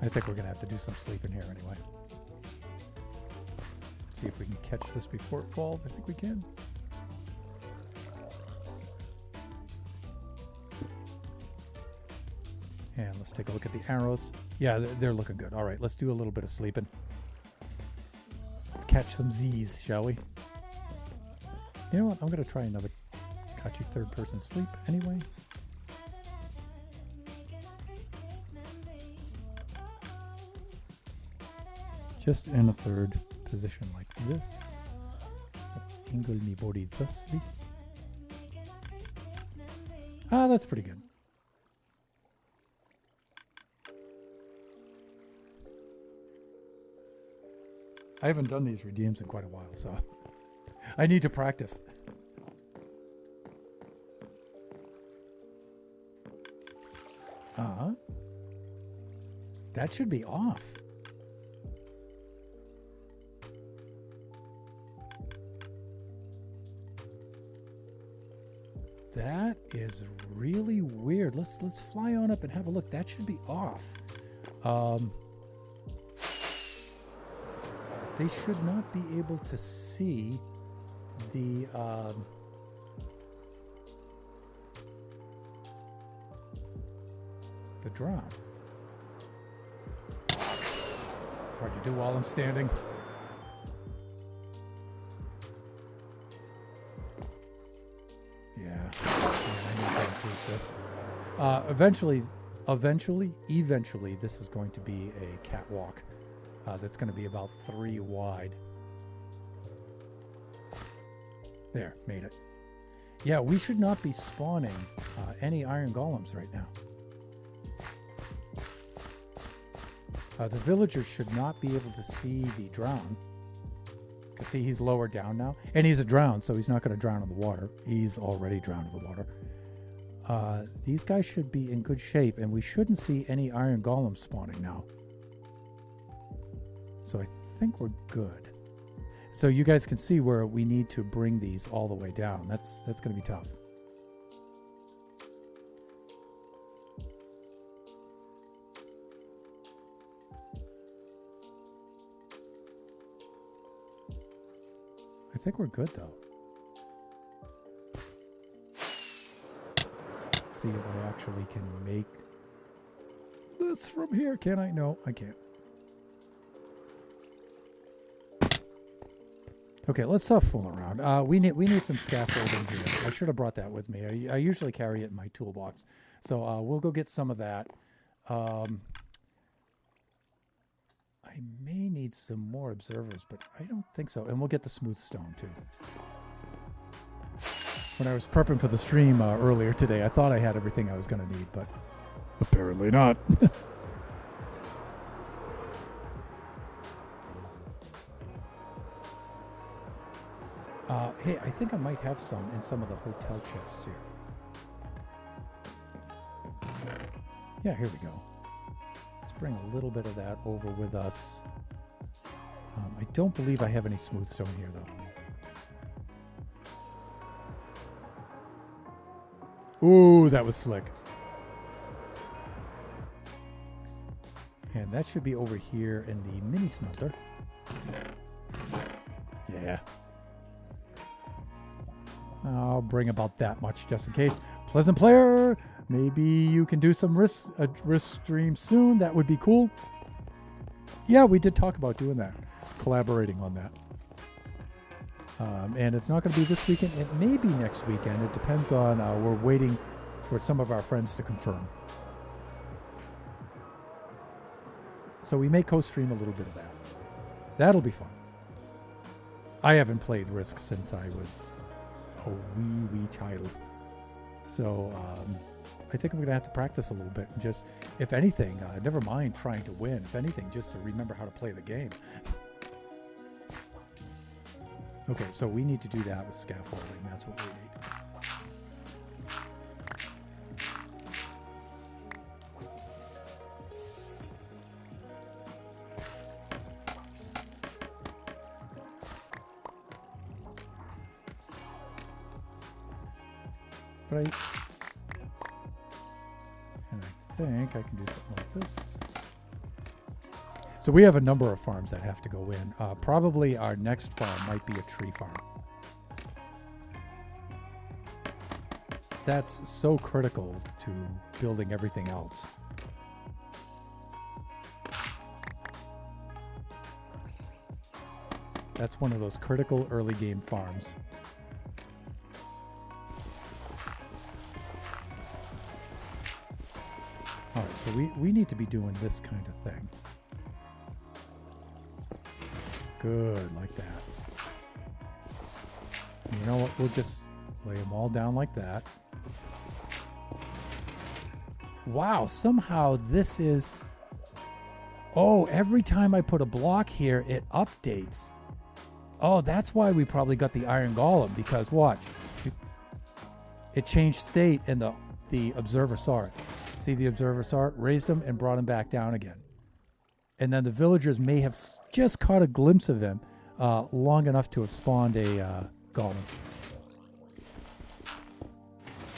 I think we're gonna have to do some sleeping here anyway. Let's see if we can catch this before it falls. I think we can. And let's take a look at the arrows. Yeah, they're looking good. All right, let's do a little bit of sleeping. Let's catch some Z's, shall we? You know what? I'm going to try another catchy third-person sleep anyway. Just in a third position like this. Angle me body thusly. Ah, that's pretty good. I haven't done these redeems in quite a while, so I need to practice. That should be off. That is really weird. Let's fly on up and have a look. That should be off. They should not be able to see the drop. It's hard to do while I'm standing. Yeah, I need to increase this. Eventually, this is going to be a catwalk. That's going to be about 3 wide. There, made it. Yeah, we should not be spawning any iron golems right now. The villagers should not be able to see the drown. Because see, he's lower down now. And he's a drown, so he's not going to drown in the water. He's already drowned in the water. These guys should be in good shape, and we shouldn't see any iron golems spawning now. So I think we're good. So you guys can see where we need to bring these all the way down. That's going to be tough. I think we're good, though. Let's see if I actually can make this from here. Can I? No, I can't. Okay, let's stop fooling around. We need some scaffolding here. I should have brought that with me. I usually carry it in my toolbox. So we'll go get some of that. I may need some more observers, but I don't think so. And we'll get the smooth stone, too. When I was prepping for the stream earlier today, I thought I had everything I was going to need, but apparently not. Hey, I think I might have some in some of the hotel chests here. Yeah, here we go. Let's bring a little bit of that over with us. I don't believe I have any smooth stone here, though. Ooh, that was slick. And that should be over here in the mini smelter. Yeah. I'll bring about that much just in case. Pleasant player, maybe you can do some risk stream soon. That would be cool. Yeah, we did talk about doing that, collaborating on that. And it's not going to be this weekend. It may be next weekend. It depends on, we're waiting for some of our friends to confirm. So we may co-stream a little bit of that. That'll be fun. I haven't played Risk since I was a wee child. So I think I'm going to have to practice a little bit. And just, if anything, never mind trying to win. If anything, just to remember how to play the game. Okay, so we need to do that with scaffolding. That's what we need. Right. And I think I can do something like this. So we have a number of farms that have to go in. Probably our next farm might be a tree farm. That's so critical to building everything else. That's one of those critical early game farms. All right, so we need to be doing this kind of thing. Good, like that. And you know what? We'll just lay them all down like that. Wow, somehow this is... Oh, every time I put a block here, it updates. Oh, that's why we probably got the iron golem, because watch. It changed state and the observer saw it. See, the observer saw it, raised him, and brought him back down again. And then the villagers may have just caught a glimpse of him long enough to have spawned a golem.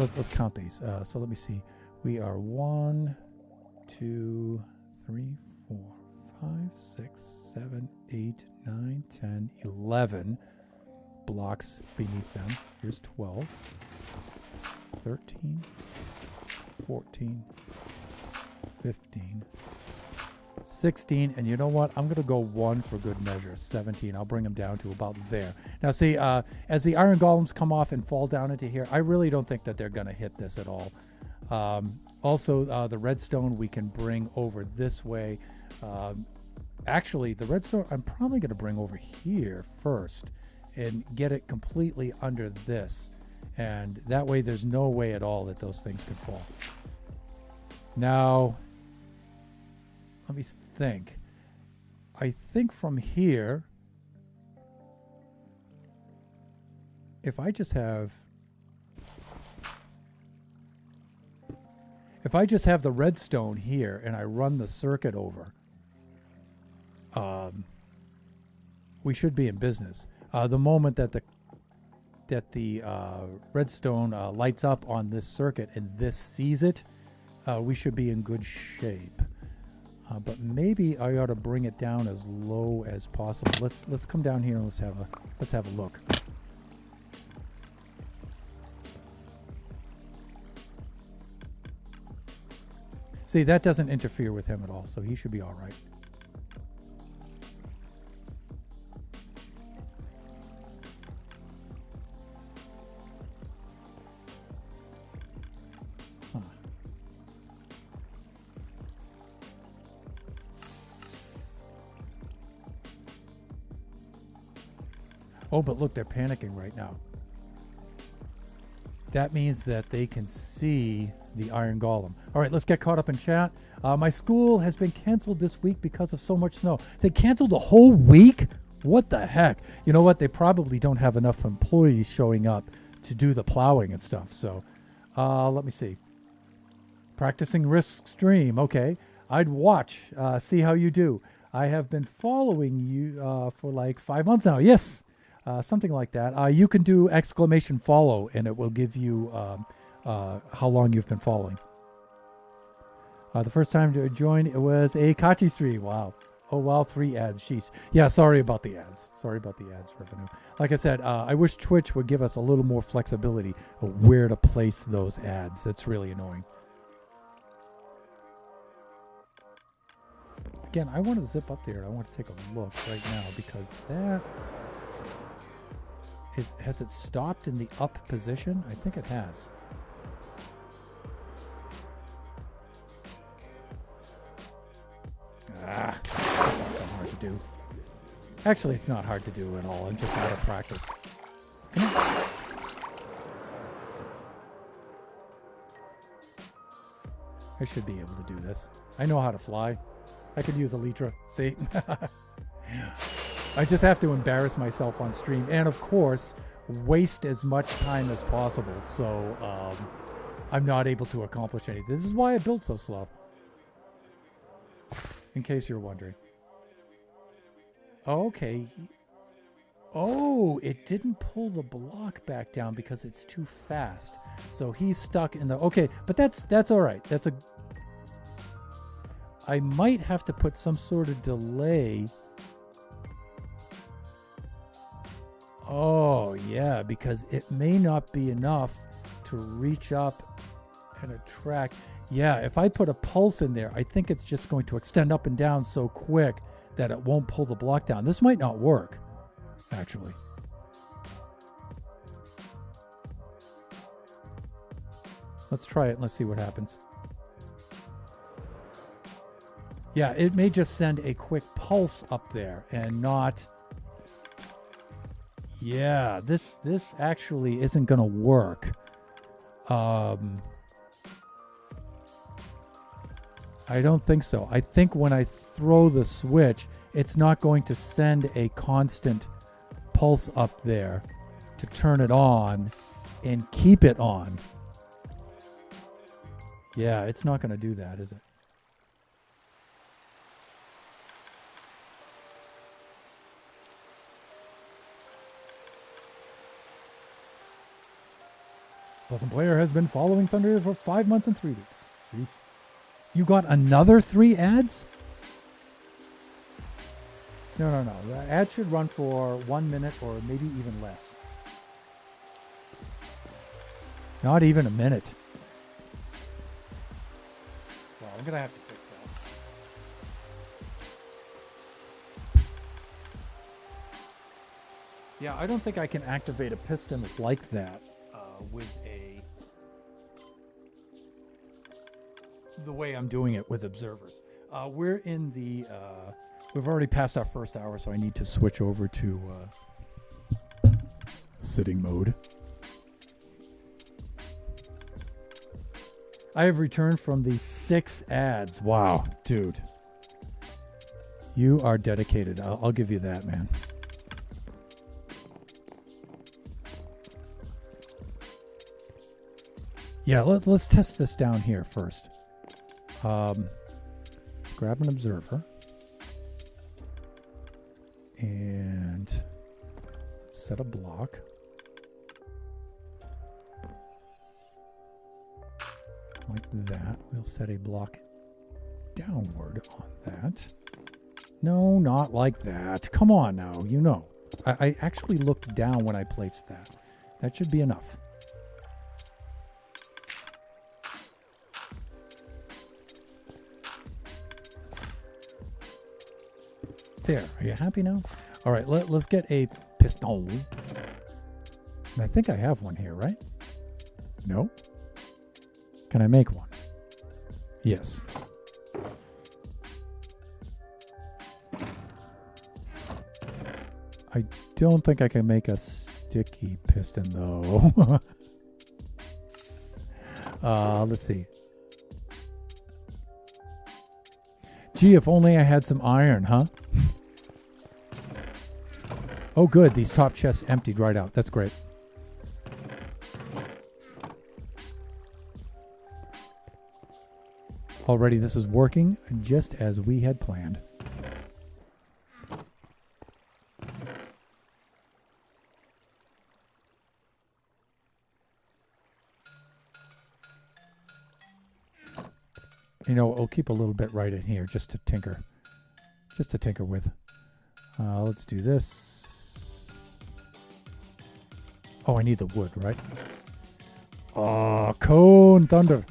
Let's count these. So let me see. We are 1, 2, 3, 4, 5, 6, 7, 8, 9, 10, 11 blocks beneath them. Here's 12, 13, 14, 15, 16, and you know what? I'm going to go 1 for good measure, 17. I'll bring them down to about there. Now, see, as the iron golems come off and fall down into here, I really don't think that they're going to hit this at all. Also, the redstone we can bring over this way. Actually, the redstone I'm probably going to bring over here first and get it completely under this. And that way there's no way at all that those things could fall. Now, let me think. I think from here, if I just have the redstone here and I run the circuit over, we should be in business. The moment that the redstone lights up on this circuit and this sees it, we should be in good shape. But maybe I ought to bring it down as low as possible. Let's come down here and let's have a look. See, that doesn't interfere with him at all, so he should be all right. Huh. Oh, but look, they're panicking right now. That means that they can see the iron golem. All right, let's get caught up in chat. My school has been canceled this week because of so much snow. They canceled the whole week? What the heck? You know what? They probably don't have enough employees showing up to do the plowing and stuff. So let me see. Practicing Risk Stream. Okay. I'd watch, see how you do. I have been following you for like 5 months now. Yes. Something like that. You can do ! follow, and it will give you how long you've been following. The first time to join, it was a Kachi 3. Wow. Oh, wow, 3 ads. Sheesh. Yeah, sorry about the ads. Sorry about the ads revenue. Like I said, I wish Twitch would give us a little more flexibility of where to place those ads. That's really annoying. Again, I want to zip up there. I want to take a look right now because that... has it stopped in the up position? I think it has. This is so hard to do. Actually, it's not hard to do at all. I'm just out of practice. Come on. I should be able to do this. I know how to fly. I could use Elytra. See? I just have to embarrass myself on stream and, of course, waste as much time as possible. So I'm not able to accomplish anything. This is why I build so slow. In case you're wondering. Okay. Oh, it didn't pull the block back down because it's too fast. So he's stuck in the... Okay, but that's all right. That's a... I might have to put some sort of delay... Oh, yeah, because it may not be enough to reach up and attract. Yeah, if I put a pulse in there, I think it's just going to extend up and down so quick that it won't pull the block down. This might not work, actually. Let's try it and let's see what happens. Yeah, it may just send a quick pulse up there and not... Yeah, this actually isn't going to work. I don't think so. I think when I throw the switch, it's not going to send a constant pulse up there to turn it on and keep it on. Yeah, it's not going to do that, is it? Pleasant Player has been following Thunder for 5 months and 3 weeks. You got another 3 ads? No. The ad should run for 1 minute or maybe even less. Not even a minute. Well, I'm going to have to fix that. Yeah, I don't think I can activate a piston like that with the way I'm doing it with observers. We're in the... we've already passed our first hour, so I need to switch over to sitting mode. I have returned from the 6 ads. Wow, dude. You are dedicated. I'll give you that, man. Yeah, let's test this down here first. Let's grab an observer. And set a block. Like that. We'll set a block downward on that. No, not like that. Come on now, you know. I actually looked down when I placed that. That should be enough. There, are you happy now? All right, let's get a piston. And I think I have one here, right? No? Can I make one? Yes. I don't think I can make a sticky piston, though. Let's see. Gee, if only I had some iron, huh? Oh, good. These top chests emptied right out. That's great. Already this is working just as we had planned. You know, we'll keep a little bit right in here just to tinker. Just to tinker with. Let's do this. Oh, I need the wood, right? Oh, cone thunder.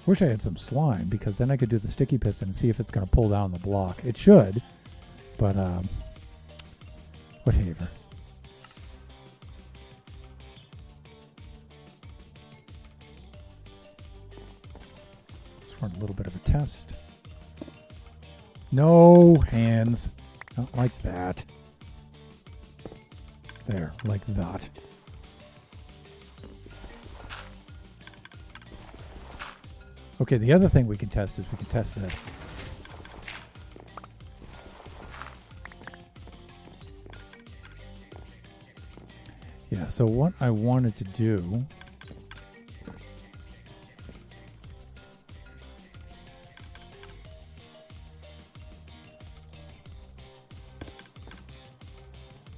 Wish I had some slime, because then I could do the sticky piston and see if it's going to pull down the block. It should, but whatever. Let's run a little bit of a test. No hands. Not like that. There, like that. Okay, the other thing we can test is we can test this. Yeah, so what I wanted to do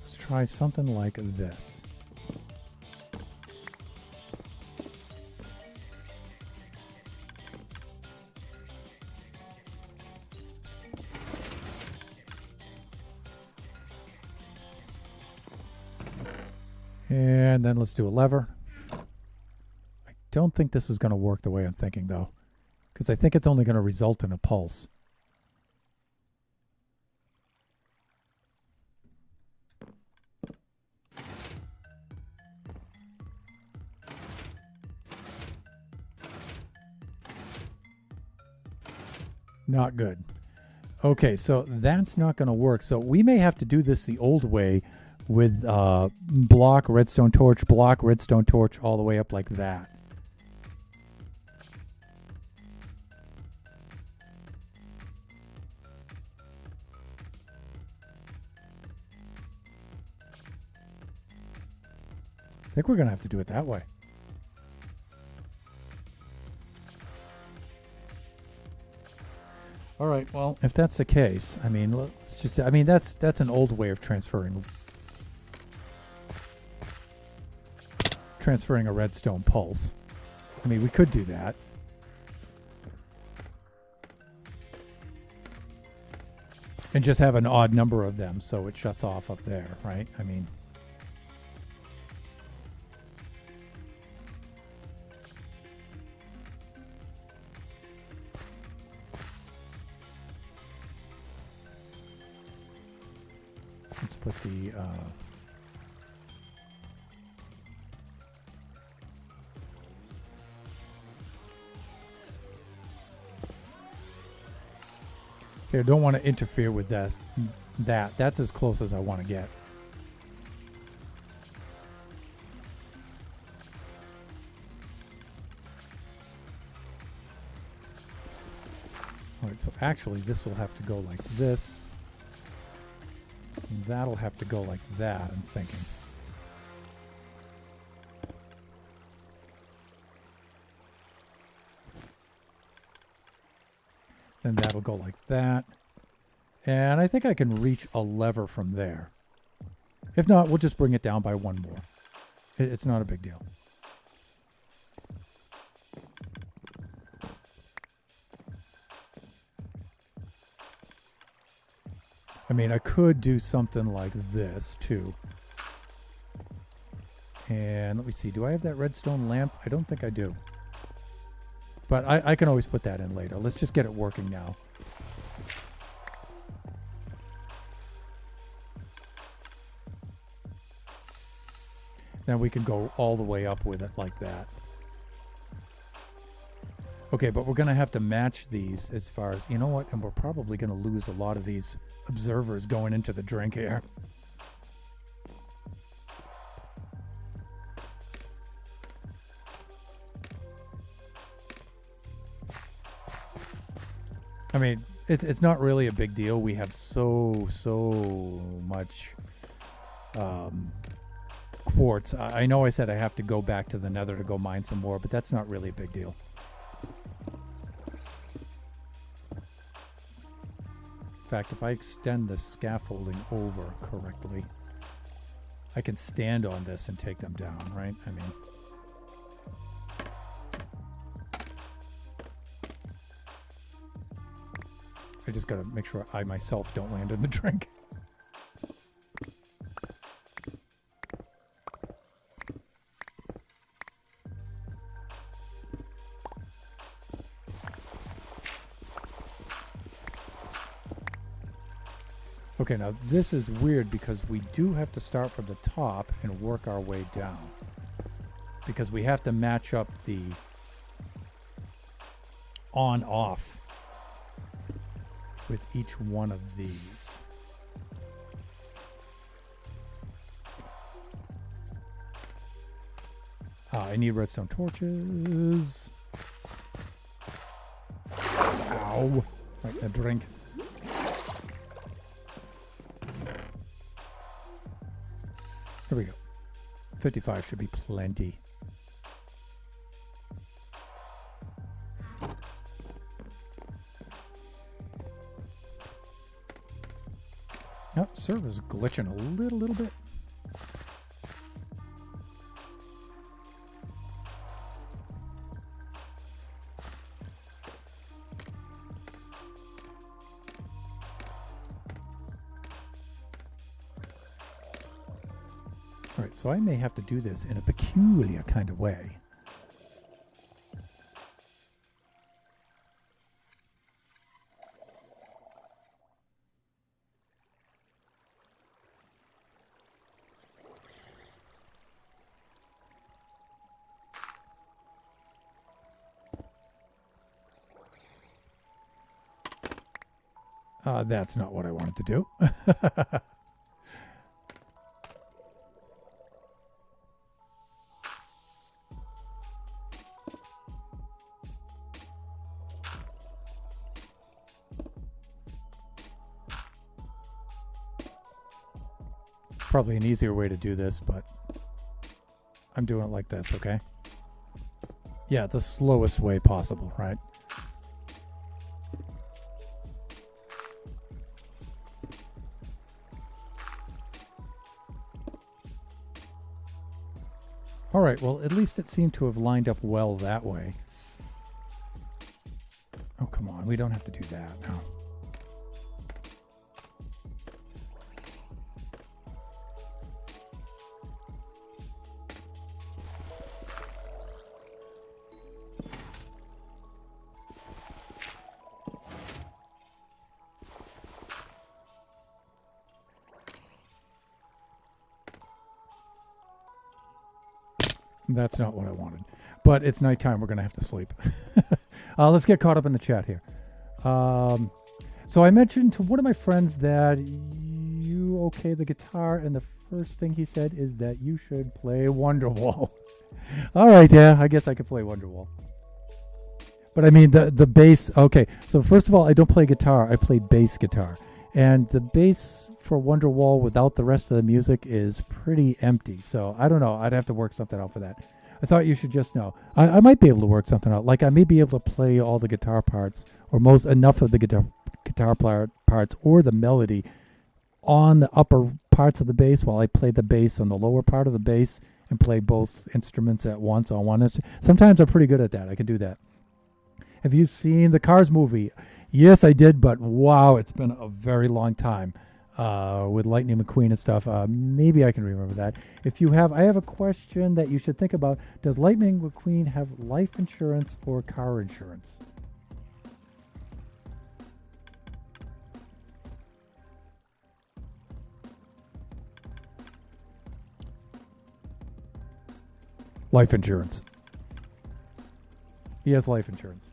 is try something like this. And then let's do a lever. I don't think this is going to work the way I'm thinking, though, because I think it's only going to result in a pulse. Not good. Okay, so that's not going to work. So we may have to do this the old way, with block, redstone torch, all the way up like that. I think we're going to have to do it that way. All right, well, if that's the case, I mean, let's just, I mean, that's an old way of transferring a redstone pulse. I mean, we could do that. And just have an odd number of them so it shuts off up there, right? I mean... Let's put the... See, I don't want to interfere with this. That's as close as I want to get. All right, so actually this will have to go like this. And that'll have to go like that, I'm thinking. And that'll go like that. And I think I can reach a lever from there. If not, we'll just bring it down by one more. It's not a big deal. I mean, I could do something like this, too. And let me see. Do I have that redstone lamp? I don't think I do. But I can always put that in later. Let's just get it working now. Then we can go all the way up with it like that. Okay, but we're going to have to match these as far as... You know what? And we're probably going to lose a lot of these observers going into the drink here. I mean, it's not really a big deal. We have so much quartz. I know I said I have to go back to the nether to go mine some more, but that's not really a big deal. In fact, if I extend the scaffolding over correctly, I can stand on this and take them down, right? I mean... I just gotta make sure I myself don't land in the drink. Okay, now this is weird because we do have to start from the top and work our way down. Because we have to match up the on-off with each one of these. I need redstone torches. Ow. Right, a drink. There we go. 55 should be plenty. Yep, server's glitching a little bit. All right, so I may have to do this in a peculiar kind of way. That's not what I wanted to do. Probably an easier way to do this, but I'm doing it like this, okay? Yeah, the slowest way possible, right? All right, well, at least it seemed to have lined up well that way. Oh, come on. We don't have to do that now. That's not what I wanted. But it's nighttime. We're going to have to sleep. Let's get caught up in the chat here. So I mentioned to one of my friends that you okay the guitar, and the first thing he said is that you should play Wonderwall. All right, yeah, I guess I could play Wonderwall. But I mean, the bass... Okay, so first of all, I don't play guitar. I play bass guitar. And the bass for Wonderwall without the rest of the music is pretty empty. So I don't know. I'd have to work something out for that. I thought you should just know. I might be able to work something out. Like I may be able to play all the guitar parts, or most enough of the parts, or the melody on the upper parts of the bass while I play the bass on the lower part of the bass and play both instruments at once on one instrument. Sometimes I'm pretty good at that. I can do that. Have you seen the Cars movie? Yes, I did, but wow, it's been a very long time with Lightning McQueen and stuff. Maybe I can remember that. If you have, I have a question that you should think about. Does Lightning McQueen have life insurance or car insurance? Life insurance. He has life insurance.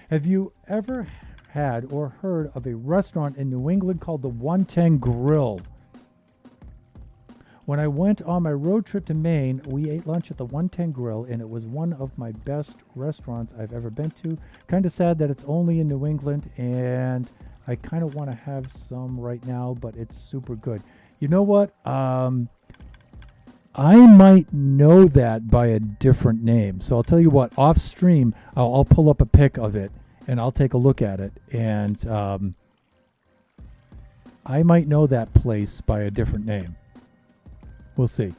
Have you ever had or heard of a restaurant in New England called the 110 Grill? When I went on my road trip to Maine, we ate lunch at the 110 Grill, and it was one of my best restaurants I've ever been to. Kind of sad that it's only in New England, and I kind of want to have some right now, but it's super good. You know what? I might know that by a different name. So I'll tell you what, off stream, I'll pull up a pic of it and I'll take a look at it. And I might know that place by a different name. We'll see.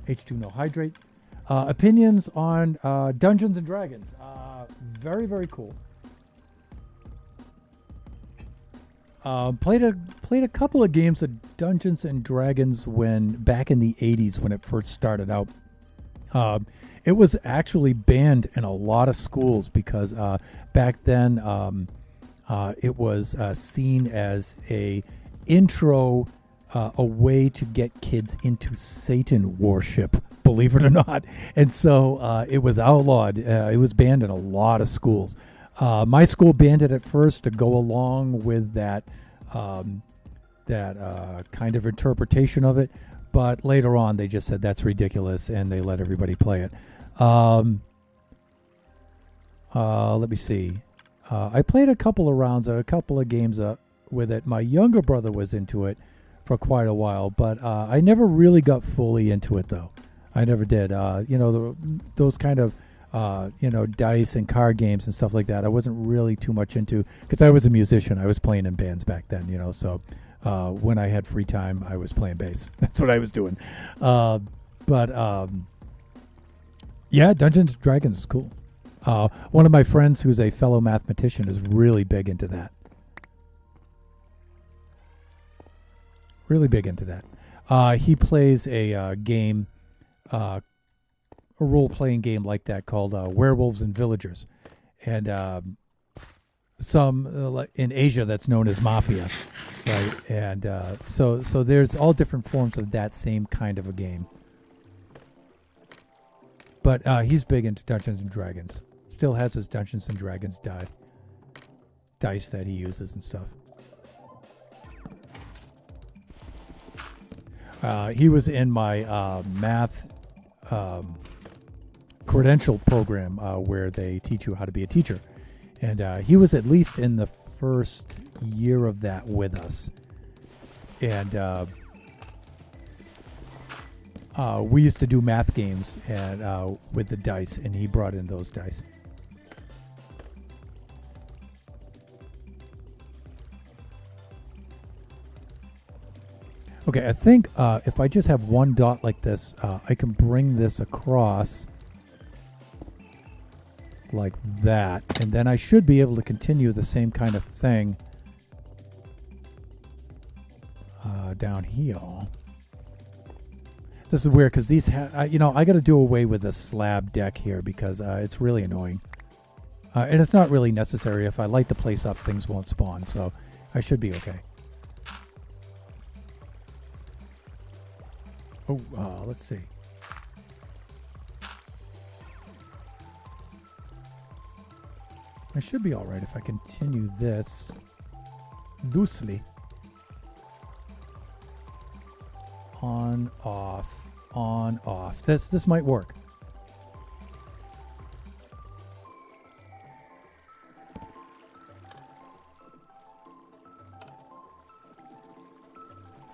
H2 No Hydrate. Opinions on Dungeons and Dragons. Very, very cool. Played a couple of games of Dungeons and Dragons back in the 80s when it first started out. It was actually banned in a lot of schools because back then it was seen as a intro, a way to get kids into Satan worship, believe it or not. And so it was outlawed. It was banned in a lot of schools. My school banned it at first to go along with that kind of interpretation of it, but later on they just said that's ridiculous and they let everybody play it. Let me see. I played a couple of rounds, a couple of games with it. My younger brother was into it for quite a while, but I never really got fully into it though. I never did. Those kind of dice and card games and stuff like that, I wasn't really too much into because I was a musician. I was playing in bands back then, so when I had free time, I was playing bass. That's what I was doing. Yeah, Dungeons and Dragons is cool. One of my friends who's a fellow mathematician is really big into that. Really big into that. He plays a game, a role-playing game like that called Werewolves and Villagers, and some in Asia that's known as Mafia, right? And so there's all different forms of that same kind of a game. But he's big into Dungeons and Dragons. Still has his Dungeons and Dragons dice that he uses and stuff. He was in my math credential program where they teach you how to be a teacher. And he was at least in the first year of that with us. And we used to do math games with the dice, and he brought in those dice. Okay, I think if I just have one dot like this, I can bring this across like that, and then I should be able to continue the same kind of thing down here. This is weird because these I got to do away with the slab deck here because it's really annoying. And it's not really necessary. If I light the place up, things won't spawn, so I should be okay. Oh, let's see. I should be all right if I continue this loosely. On, off, on, off. This might work.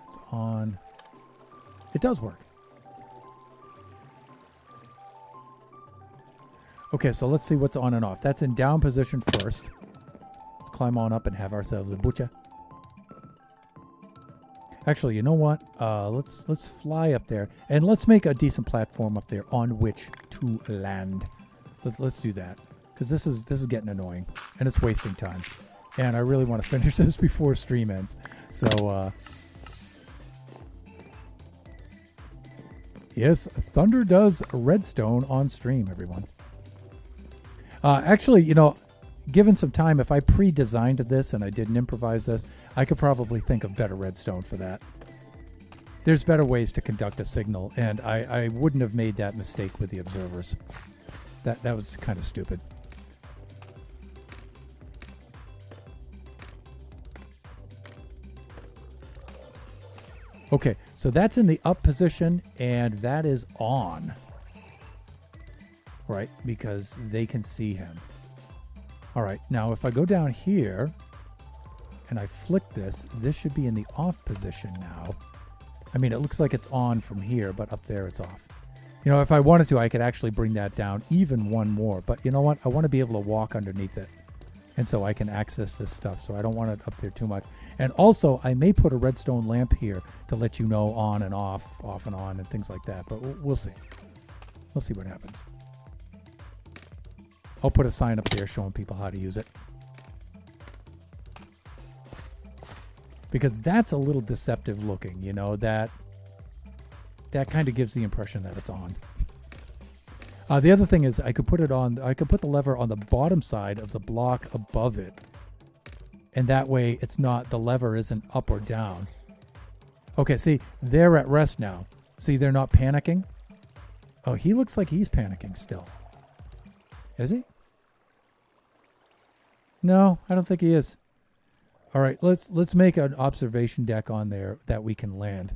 It's on. It does work. Okay, so let's see what's on and off. That's in down position first. Let's climb on up and have ourselves a butcher. Actually, you know what? Let's fly up there and let's make a decent platform up there on which to land. Let's do that because this is getting annoying and it's wasting time. And I really want to finish this before stream ends. So yes, Thunder does redstone on stream, everyone. Actually, you know, given some time, if I pre-designed this and I didn't improvise this, I could probably think of better redstone for that. There's better ways to conduct a signal, and I wouldn't have made that mistake with the observers. That was kind of stupid. Okay, so that's in the up position, and that is on. Right, because they can see him. All right, now if I go down here and I flick this, this should be in the off position now. I mean, it looks like it's on from here, but up there it's off. You know, if I wanted to, I could actually bring that down even one more. But you know what? I want to be able to walk underneath it. And so I can access this stuff. So I don't want it up there too much. And also, I may put a redstone lamp here to let you know on and off and on, and things like that. But we'll see. We'll see what happens. I'll put a sign up there showing people how to use it. Because that's a little deceptive looking, you know, that kind of gives the impression that it's on. The other thing is I could put the lever on the bottom side of the block above it. And that way the lever isn't up or down. Okay, see, they're at rest now. See, they're not panicking. Oh, he looks like he's panicking still. Is he? No, I don't think he is. All right, let's make an observation deck on there that we can land,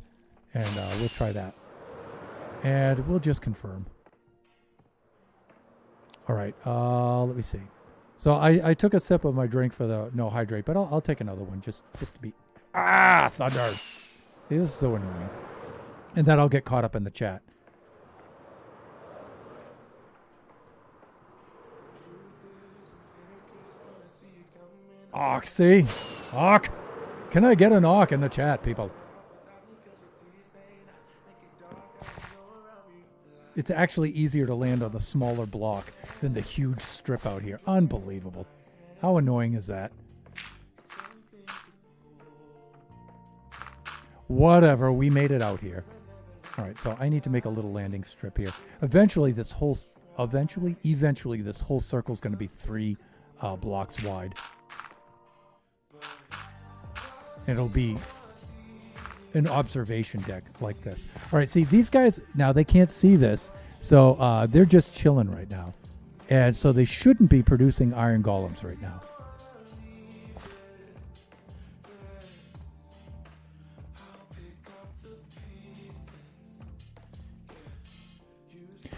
and we'll try that, and we'll just confirm. All right, let me see. So I took a sip of my drink for the no hydrate, but I'll take another one just to be. Thunder! See, this is so annoying, and then I'll get caught up in the chat. Awk, see? Awk. Can I get an awk in the chat, people? It's actually easier to land on the smaller block than the huge strip out here. Unbelievable. How annoying is that? Whatever, we made it out here. All right, so I need to make a little landing strip here. Eventually this whole circle is going to be 3 blocks wide. And it'll be an observation deck like this. All right, see, these guys, now they can't see this, so they're just chilling right now. And so they shouldn't be producing iron golems right now.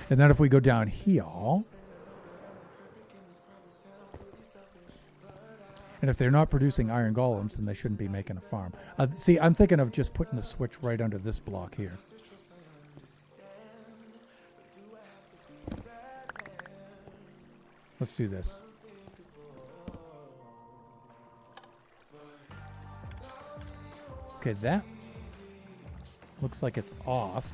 And then if we go down here, and if they're not producing iron golems, then they shouldn't be making a farm. See, I'm thinking of just putting the switch right under this block here. Let's do this. Okay, that looks like it's off.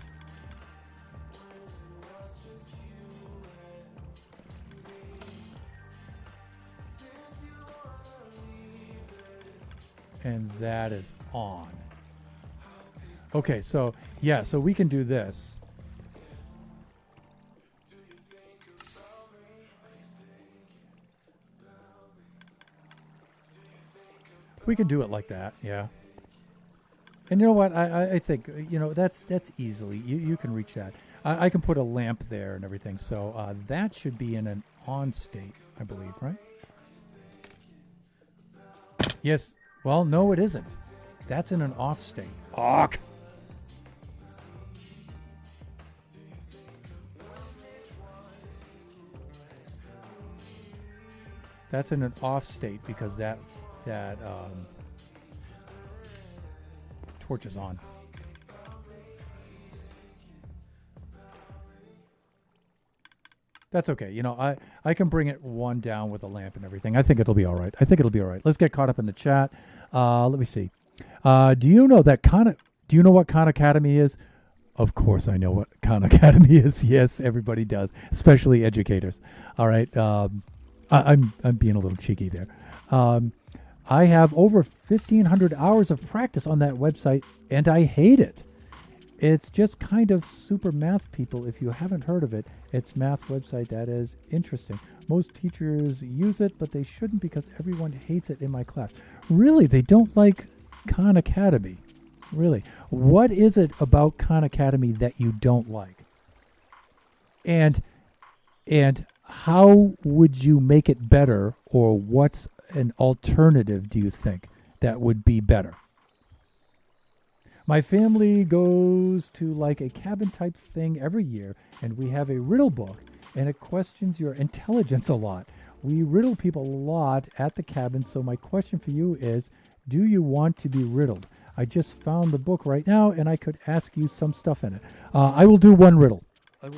And that is on. Okay, so yeah, so we can do this. We can do it like that, yeah. And you know what? I think, you know, that's easily, you can reach that. I can put a lamp there and everything, so that should be in an on state, I believe, right? Yes. Well, no, it isn't. That's in an off state. Awk. That's in an off state because that torch is on. That's okay. I can bring it one down with a lamp and everything. I think it'll be all right. Let's get caught up in the chat. Let me see. Do you know what Khan Academy is? Of course I know what Khan Academy is. Yes, everybody does, especially educators. All right. I'm being a little cheeky there. I have over 1,500 hours of practice on that website, and I hate it. It's just kind of super math, people. If you haven't heard of it, it's math website that is interesting. Most teachers use it, but they shouldn't because everyone hates it in my class. Really, they don't like Khan Academy. Really. What is it about Khan Academy that you don't like? And how would you make it better, or what's an alternative, do you think, that would be better? My family goes to like a cabin type thing every year, and we have a riddle book, and it questions your intelligence a lot. We riddle people a lot at the cabin, so my question for you is, do you want to be riddled? I just found the book right now, and I could ask you some stuff in it. I will do one riddle. And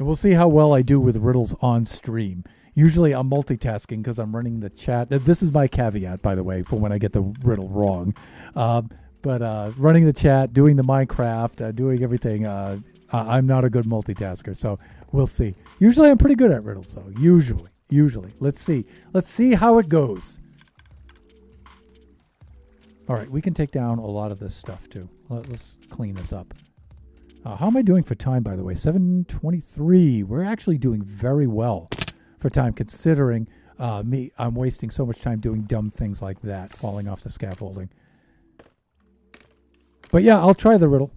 we'll see how well I do with riddles on stream. Usually I'm multitasking because I'm running the chat. This is my caveat, by the way, for when I get the riddle wrong. But running the chat, doing the Minecraft, doing everything, I'm not a good multitasker, so we'll see. Usually I'm pretty good at riddles, though. Usually. Let's see how it goes. All right, we can take down a lot of this stuff, too. Let's clean this up. How am I doing for time, by the way? 7:23. We're actually doing very well for time, considering I'm wasting so much time doing dumb things like that, falling off the scaffolding. But yeah, I'll try the riddle.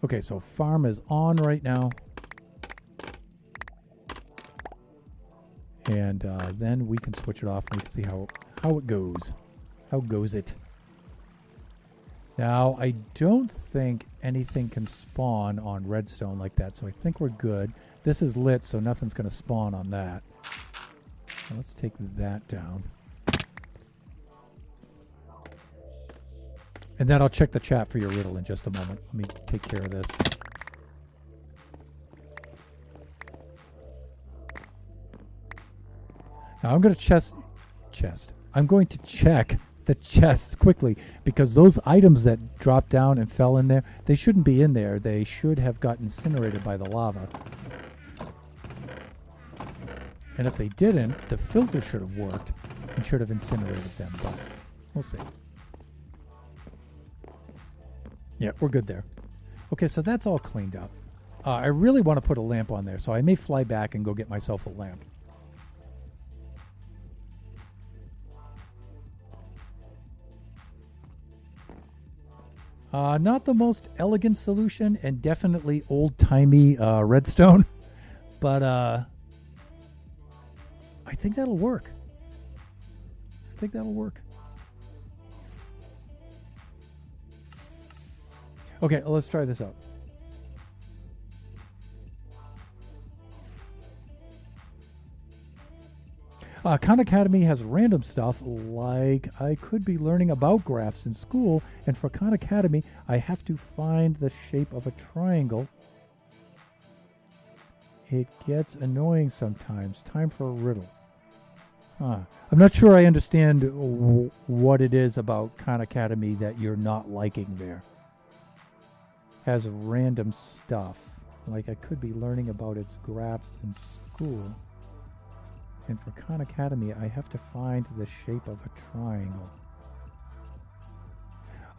Okay, so farm is on right now. And then we can switch it off and we can see how it goes. How goes it? Now, I don't think anything can spawn on redstone like that, so I think we're good. This is lit, so nothing's going to spawn on that. Now let's take that down. And then I'll check the chat for your riddle in just a moment. Let me take care of this. Now I'm going to I'm going to check the chests quickly, because those items that dropped down and fell in there, they shouldn't be in there. They should have got incinerated by the lava. And if they didn't, the filter should have worked and should have incinerated them, but we'll see. Yeah, we're good there. Okay, so that's all cleaned up. I really want to put a lamp on there, so I may fly back and go get myself a lamp. Not the most elegant solution, and definitely old-timey redstone, but I think that'll work. Okay, let's try this out. Khan Academy has random stuff, like I could be learning about graphs in school, and for Khan Academy, I have to find the shape of a triangle. It gets annoying sometimes. Time for a riddle. I'm not sure I understand what it is about Khan Academy that you're not liking there. Has random stuff, like I could be learning about its graphs in school. And for Khan Academy, I have to find the shape of a triangle.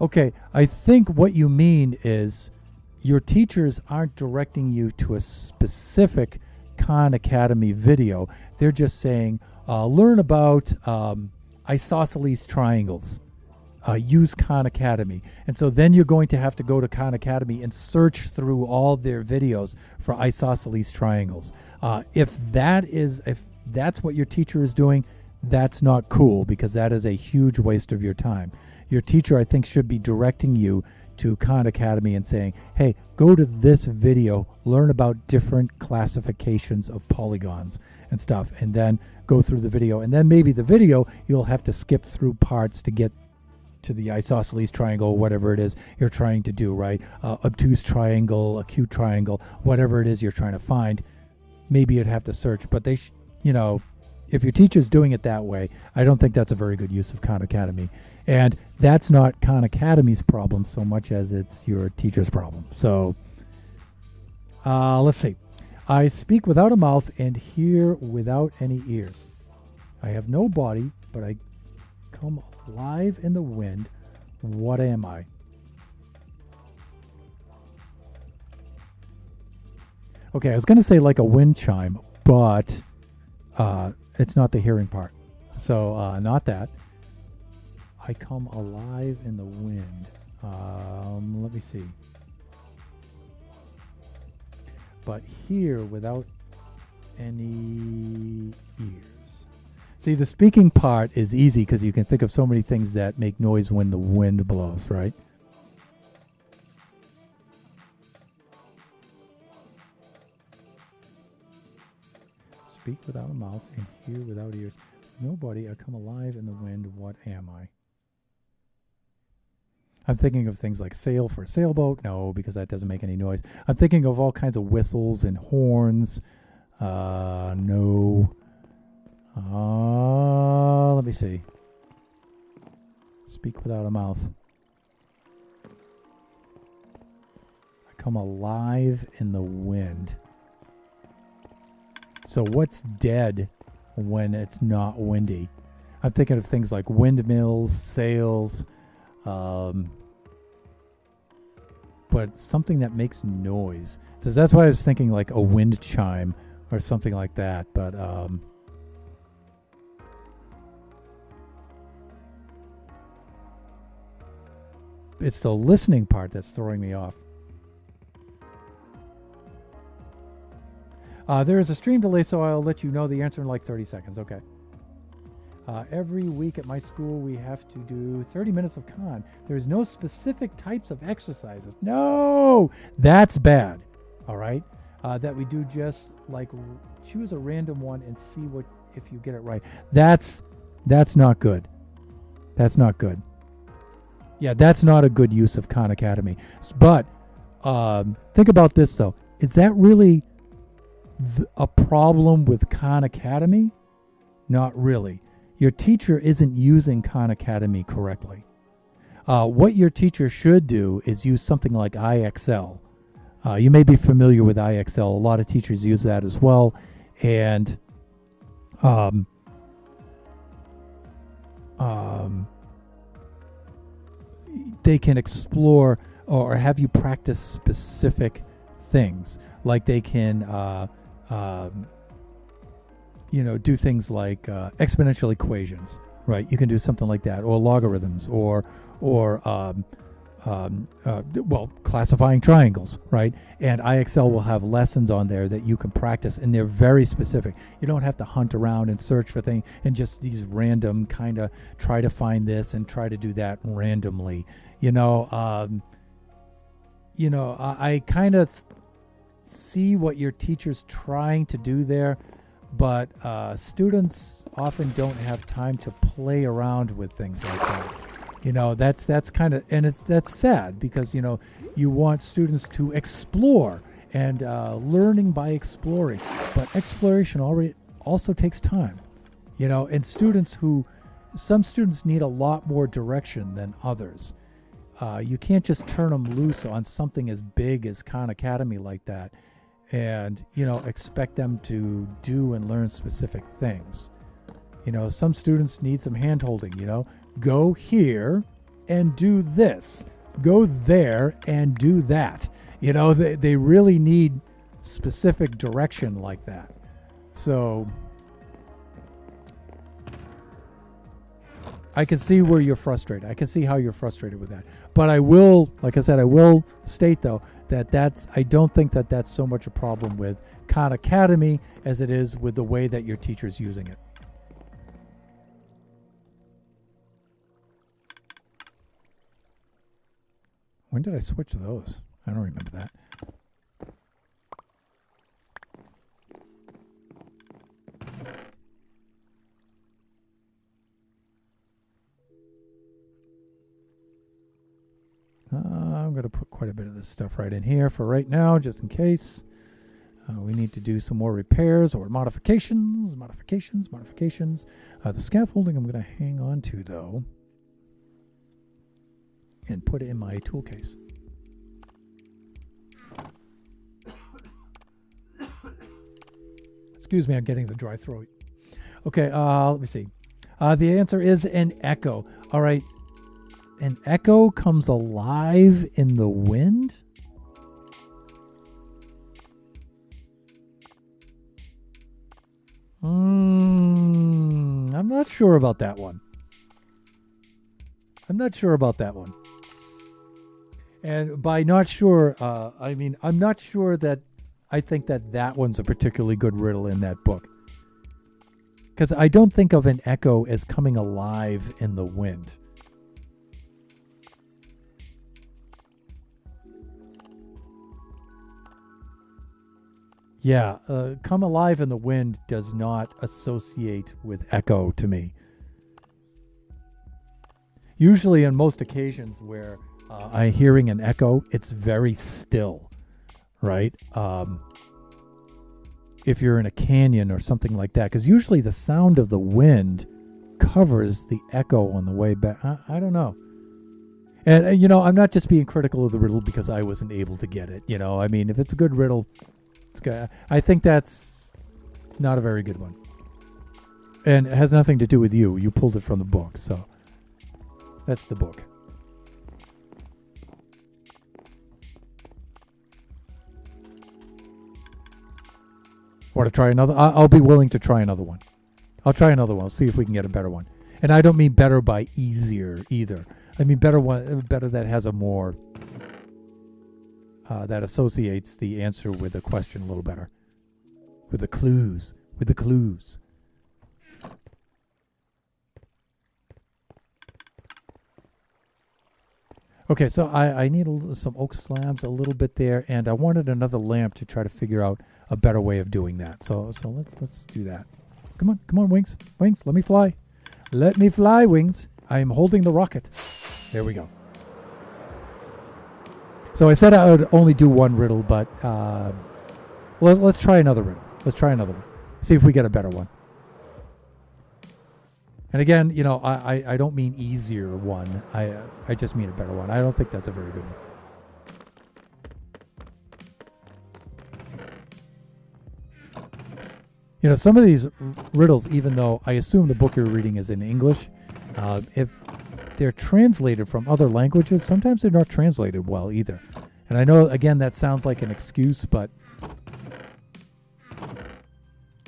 Okay, I think what you mean is your teachers aren't directing you to a specific Khan Academy video. They're just saying, learn about isosceles triangles. Use Khan Academy. And so then you're going to have to go to Khan Academy and search through all their videos for isosceles triangles. If that's what your teacher is doing, that's not cool, because that is a huge waste of your time. Your teacher, I think, should be directing you to Khan Academy and saying, hey, go to this video, learn about different classifications of polygons and stuff, and then go through the video. And then maybe the video, you'll have to skip through parts to get to the isosceles triangle, whatever it is you're trying to do, right? Obtuse triangle, acute triangle, whatever it is you're trying to find. Maybe you'd have to search, but they, if your teacher's doing it that way, I don't think that's a very good use of Khan Academy. And that's not Khan Academy's problem so much as it's your teacher's problem. So, let's see. I speak without a mouth and hear without any ears. I have no body, but I come alive in the wind. What am I? Okay, I was going to say like a wind chime, but it's not the hearing part. So, not that. I come alive in the wind. Let me see. But hear without any ears. See, the speaking part is easy because you can think of so many things that make noise when the wind blows, right? Speak without a mouth and hear without ears. Nobody, I come alive in the wind. What am I? I'm thinking of things like sail for a sailboat. No, because that doesn't make any noise. I'm thinking of all kinds of whistles and horns. No. Let me see. Speak without a mouth. I come alive in the wind. So what's dead when it's not windy? I'm thinking of things like windmills, sails, but something that makes noise. Because that's why I was thinking like a wind chime or something like that. But it's the listening part that's throwing me off. There is a stream delay, so I'll let you know the answer in like 30 seconds. Okay. Every week at my school, we have to do 30 minutes of Khan. There's no specific types of exercises. No! That's bad. All right? That we do just like choose a random one and see what if you get it right. That's not good. That's not good. Yeah, that's not a good use of Khan Academy. But think about this, though. Is that really a problem with Khan Academy? Not really. Your teacher isn't using Khan Academy correctly. What your teacher should do is use something like IXL. You may be familiar with IXL. A lot of teachers use that as well. And they can explore or have you practice specific things. Like they can do things like exponential equations, right? You can do something like that, or logarithms, or classifying triangles, right? And IXL will have lessons on there that you can practice, and they're very specific. You don't have to hunt around and search for things and just these random kind of try to find this and try to do that randomly. I kind of see what your teacher's trying to do there, but students often don't have time to play around with things like that. That's kind of, and that's sad because you want students to explore and learning by exploring, but exploration also takes time, and some students need a lot more direction than others. You can't just turn them loose on something as big as Khan Academy like that and, expect them to do and learn specific things. Some students need some hand-holding, go here and do this. Go there and do that. They really need specific direction like that. So I can see where you're frustrated. I can see how you're frustrated with that. But I will, like I said, I will state, though, that I don't think that that's so much a problem with Khan Academy as it is with the way that your teacher's using it. When did I switch those? I don't remember that. I'm going to put quite a bit of this stuff right in here for right now, just in case. We need to do some more repairs or modifications. The scaffolding I'm going to hang on to, though, and put it in my tool case. Excuse me, I'm getting the dry throat. Okay, let me see. The answer is an echo. All right. An echo comes alive in the wind? I'm not sure about that one. And by not sure, I mean, I'm not sure that I think that one's a particularly good riddle in that book. Because I don't think of an echo as coming alive in the wind. Yeah, come alive in the wind does not associate with echo to me. Usually on most occasions where I'm hearing an echo, it's very still, right? If you're in a canyon or something like that, because usually the sound of the wind covers the echo on the way back. I don't know. And, you know, I'm not just being critical of the riddle because I wasn't able to get it. You know, I mean, if it's a good riddle, it's good. I think that's not a very good one. And it has nothing to do with you. You pulled it from the book, so that's the book. Want to try another? I'll be willing to try another one. I'll try another one. See if we can get a better one. And I don't mean better by easier either. I mean better that has a more that associates the answer with the question a little better. With the clues. Okay, so I need some oak slabs a little bit there, and I wanted another lamp to try to figure out a better way of doing that. So let's do that. Come on, Wings, let me fly, Wings. I am holding the rocket. There we go. So I said I would only do one riddle, but let's try another riddle. See if we get a better one. And again, you know, I don't mean easier one. I just mean a better one. I don't think that's a very good one. You know, some of these riddles, even though I assume the book you're reading is in English, if they're translated from other languages, sometimes they're not translated well either. And I know, again, that sounds like an excuse, but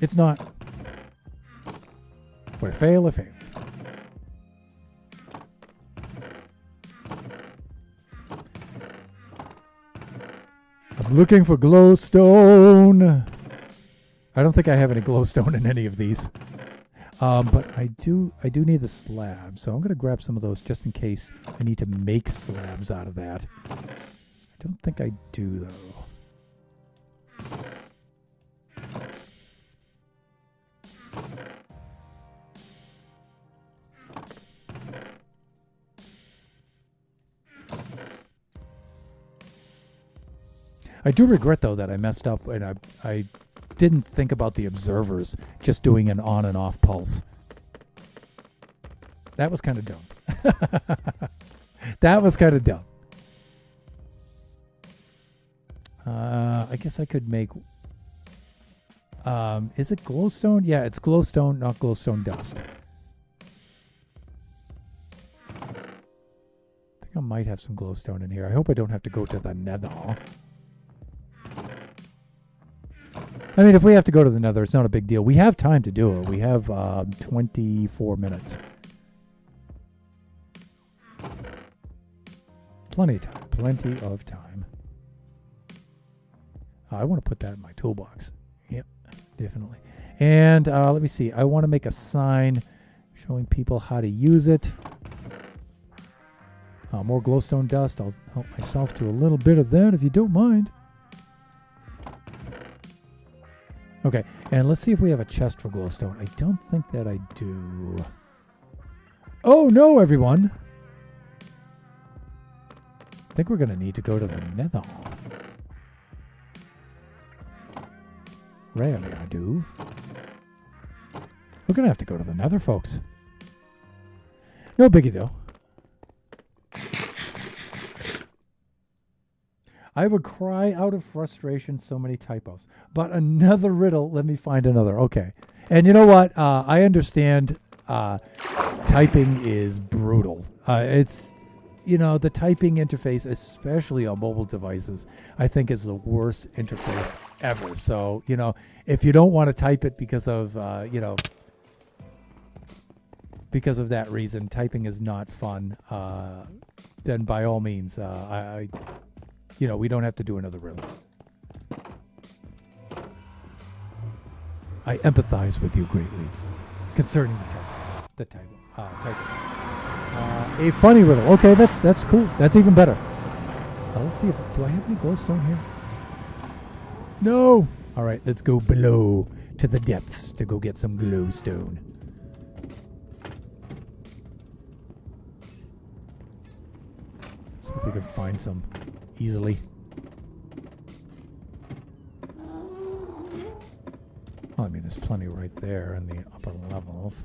it's not. When I fail, I fail. I'm looking for glowstone. I don't think I have any glowstone in any of these. But I do need the slab, so I'm going to grab some of those just in case I need to make slabs out of that. I don't think I do, though. I do regret, though, that I messed up and I didn't think about the observers just doing an on and off pulse. That was kind of dumb. I guess I could make... is it glowstone? Yeah, it's glowstone, not glowstone dust. I think I might have some glowstone in here. I hope I don't have to go to the nether. I mean, if we have to go to the nether, it's not a big deal. We have time to do it. We have 24 minutes. Plenty of time. I want to put that in my toolbox. Yep, definitely. And let me see. I want to make a sign showing people how to use it. More glowstone dust. I'll help myself to a little bit of that if you don't mind. Okay, and let's see if we have a chest for glowstone. I don't think that I do. Oh no, everyone! I think we're going to need to go to the nether. Rarely I do. We're going to have to go to the nether, folks. No biggie, though. I would cry out of frustration, so many typos. But another riddle, let me find another. Okay. And you know what? I understand typing is brutal. It's, the typing interface, especially on mobile devices, I think is the worst interface ever. So, if you don't want to type it because of, because of that reason, typing is not fun, then by all means, we don't have to do another riddle. I empathize with you greatly concerning the type. A funny riddle. Okay, that's cool. That's even better. Let's see do I have any glowstone here? No. All right, let's go below to the depths to go get some glowstone. See if we can find some easily. Well, I mean, there's plenty right there in the upper levels.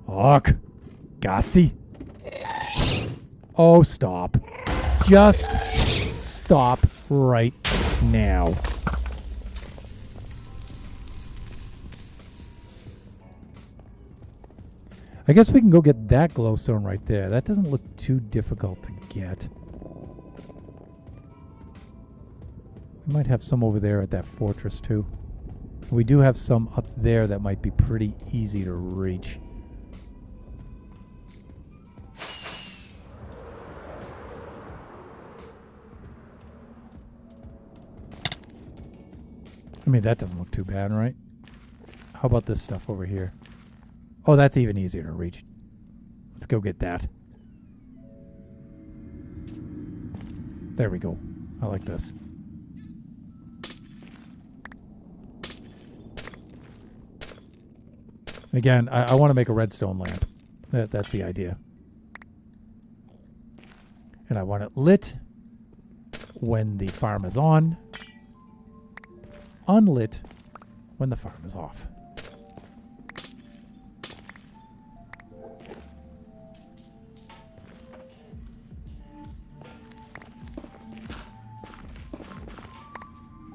Fuck. Ghosty. Oh, stop. Just stop right now. I guess we can go get that glowstone right there. That doesn't look too difficult to get. We might have some over there at that fortress too. We do have some up there that might be pretty easy to reach. I mean, that doesn't look too bad, right? How about this stuff over here? Oh, that's even easier to reach. Let's go get that. There we go. I like this. Again, I want to make a redstone lamp. That's the idea. And I want it lit when the farm is on, unlit when the farm is off.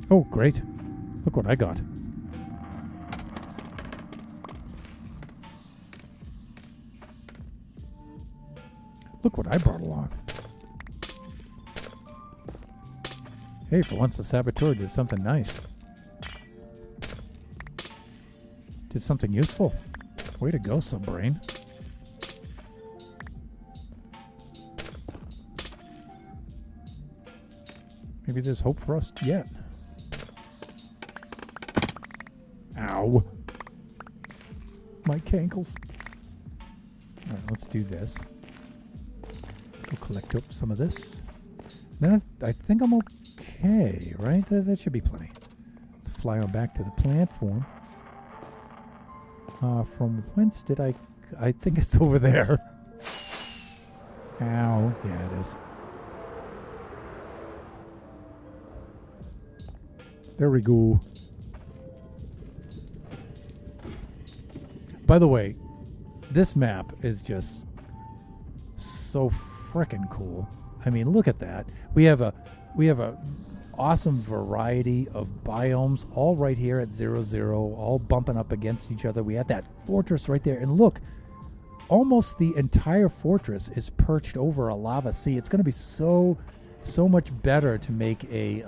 Oh, great. Look what I got. Look what I brought along. Hey, for once the saboteur did something nice. Did something useful. Way to go, subbrain. Maybe there's hope for us yet. Ow. My cankles. Alright, let's do this. Let's go collect up some of this. Then I think I'm okay, right? That should be plenty. Let's fly on back to the platform. From whence did I think it's over there. Ow. Yeah, it is. There we go. By the way, this map is just so frickin' cool. I mean, look at that. We have a awesome variety of biomes all right here at 0, all bumping up against each other. We have that fortress right there, and look, almost the entire fortress is perched over a lava sea. It's going to be so much better to make a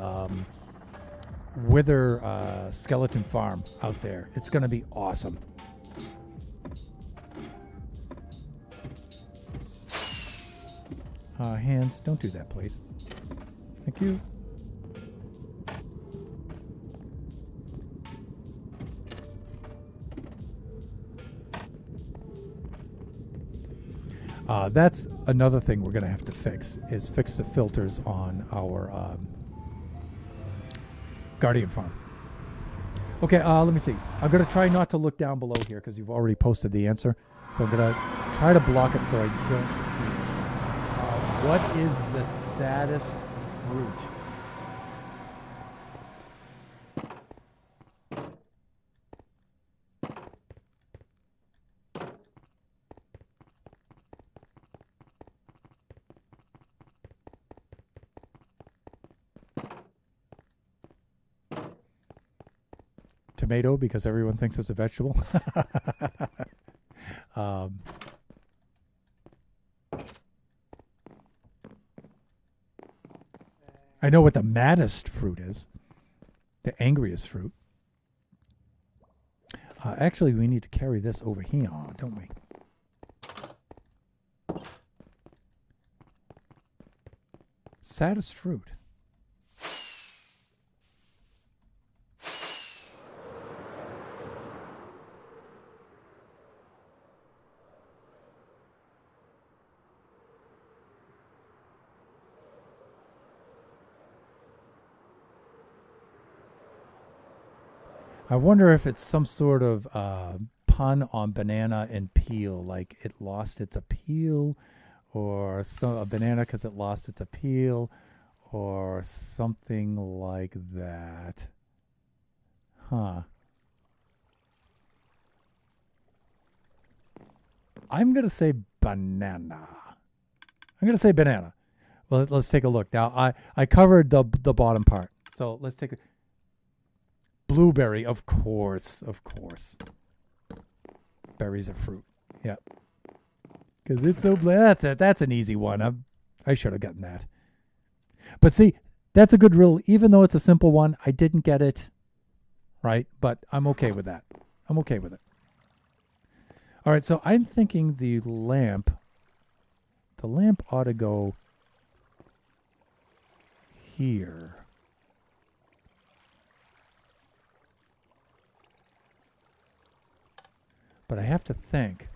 wither skeleton farm out there. It's going to be awesome. Hands, don't do that, please. Thank you. That's another thing we're going to have to fix is fix the filters on our Guardian farm. Okay, let me see. I'm going to try not to look down below here because you've already posted the answer. So I'm going to try to block it so I don't see it. What is the saddest fruit? Tomato, because everyone thinks it's a vegetable. I know what the maddest fruit is. The angriest fruit. Actually, we need to carry this over here, don't we? Saddest fruit. I wonder if it's some sort of pun on banana and peel, like it lost its appeal, or a banana because it lost its appeal, or something like that. Huh. I'm going to say banana. I'm going to say banana. Well, let's take a look. Now, I covered the bottom part. So let's take a... Blueberry, of course, of course. Berries are fruit. Yeah. Because it's so... That's an easy one. I should have gotten that. But see, that's a good rule. Even though it's a simple one, I didn't get it. Right? But I'm okay with that. I'm okay with it. All right, so I'm thinking the lamp ought to go here. But I have to think.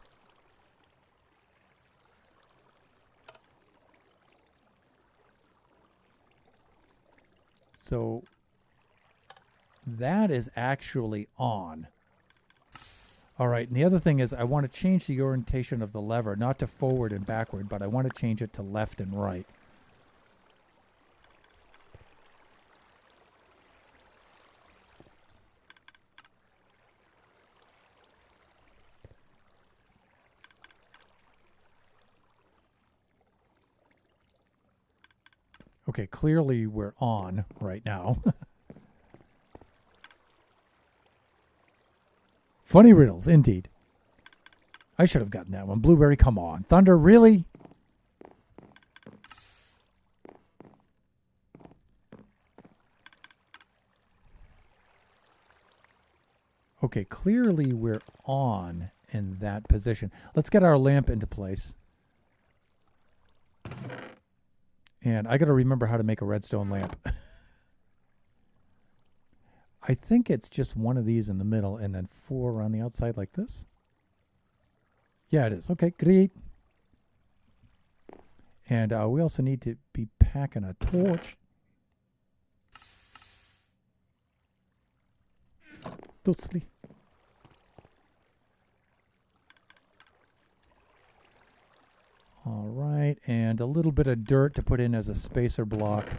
So that is actually on. All right, and the other thing is I want to change the orientation of the lever, not to forward and backward, but I want to change it to left and right. Okay, clearly we're on right now. Funny riddles, indeed. I should have gotten that one. Blueberry, come on. Thunder, really? Okay, clearly we're on in that position. Let's get our lamp into place. And I got to remember how to make a redstone lamp. I think it's just one of these in the middle and then 4 around the outside like this. Yeah, it is. Okay, great. And we also need to be packing a torch. Dusty. All right, and a little bit of dirt to put in as a spacer block.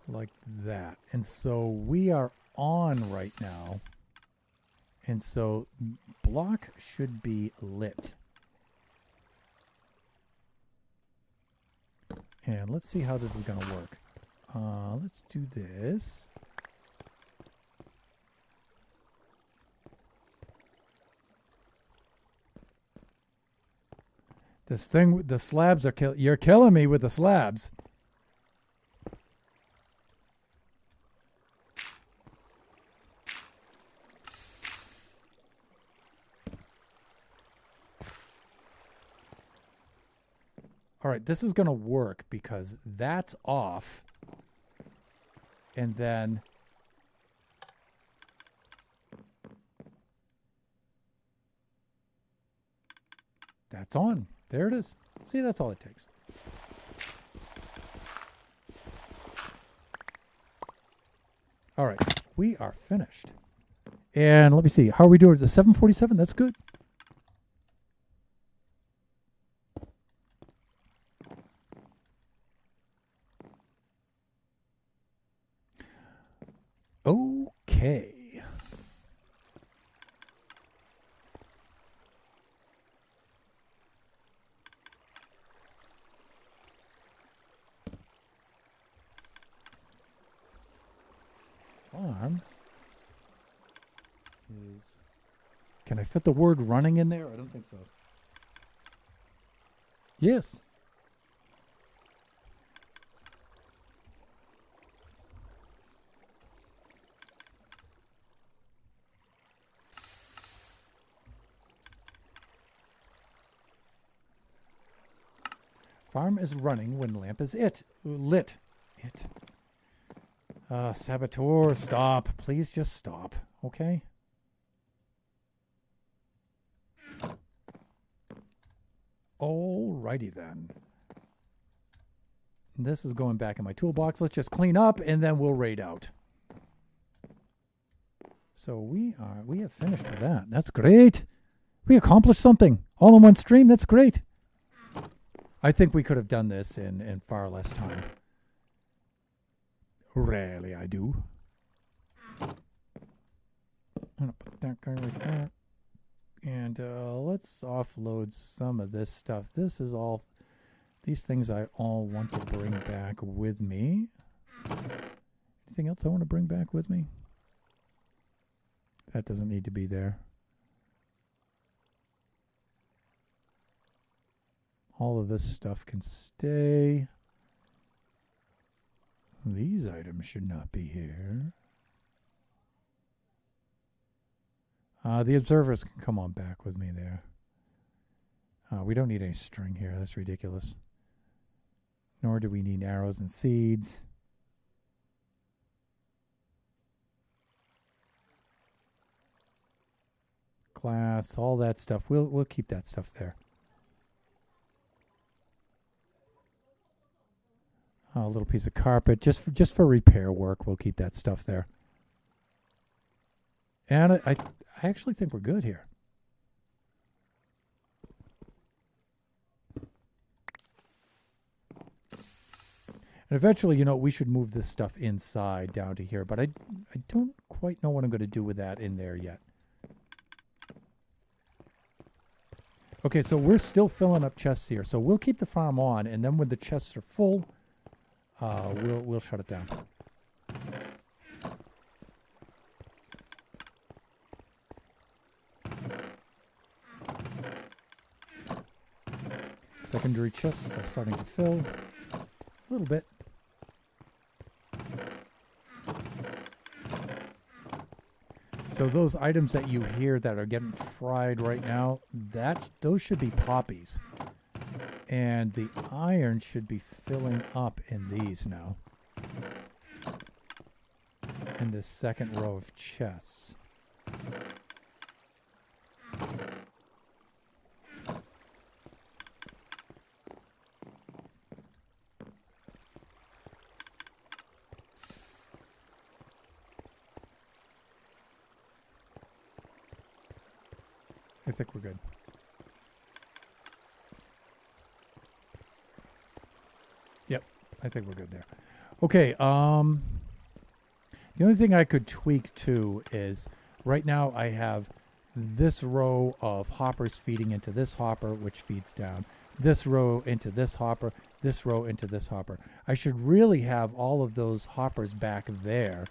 Like that. And so we are on right now. And so block should be lit. And let's see how this is going to work. Let's do this. This thing, the slabs are you're killing me with the slabs. All right, this is going to work because that's off. And then that's on. There it is. See, that's all it takes. All right, we are finished. And let me see. How are we doing? The 747? That's good. Okay. Farm is... Can I fit the word running in there? I don't think so. Yes. Farm is running when lamp is lit. Saboteur, stop. Please just stop. Okay? Alrighty then. This is going back in my toolbox. Let's just clean up and then we'll raid out. So we have finished with that. That's great. We accomplished something. All in one stream. That's great. I think we could have done this in far less time. Rarely I do. I'm going to put that guy like that. And let's offload some of this stuff. This is all... These things I all want to bring back with me. Anything else I want to bring back with me? That doesn't need to be there. All of this stuff can stay. These items should not be here. The observers can come on back with me there. We don't need any string here. That's ridiculous. Nor do we need arrows and seeds. Glass, all that stuff. We'll keep that stuff there. A little piece of carpet, just for repair work. We'll keep that stuff there. And I actually think we're good here. And eventually, we should move this stuff inside down to here. But I don't quite know what I'm going to do with that in there yet. Okay, so we're still filling up chests here. So we'll keep the farm on, and then when the chests are full, we'll shut it down. Secondary chests are starting to fill a little bit. So those items that you hear that are getting fried right now, those should be poppies. And the iron should be filling up in these now. In this second row of chests. I think we're good. Yep, I think we're good there. Okay, the only thing I could tweak too is right now I have this row of hoppers feeding into this hopper, which feeds down. This row into this hopper, this row into this hopper. I should really have all of those hoppers back there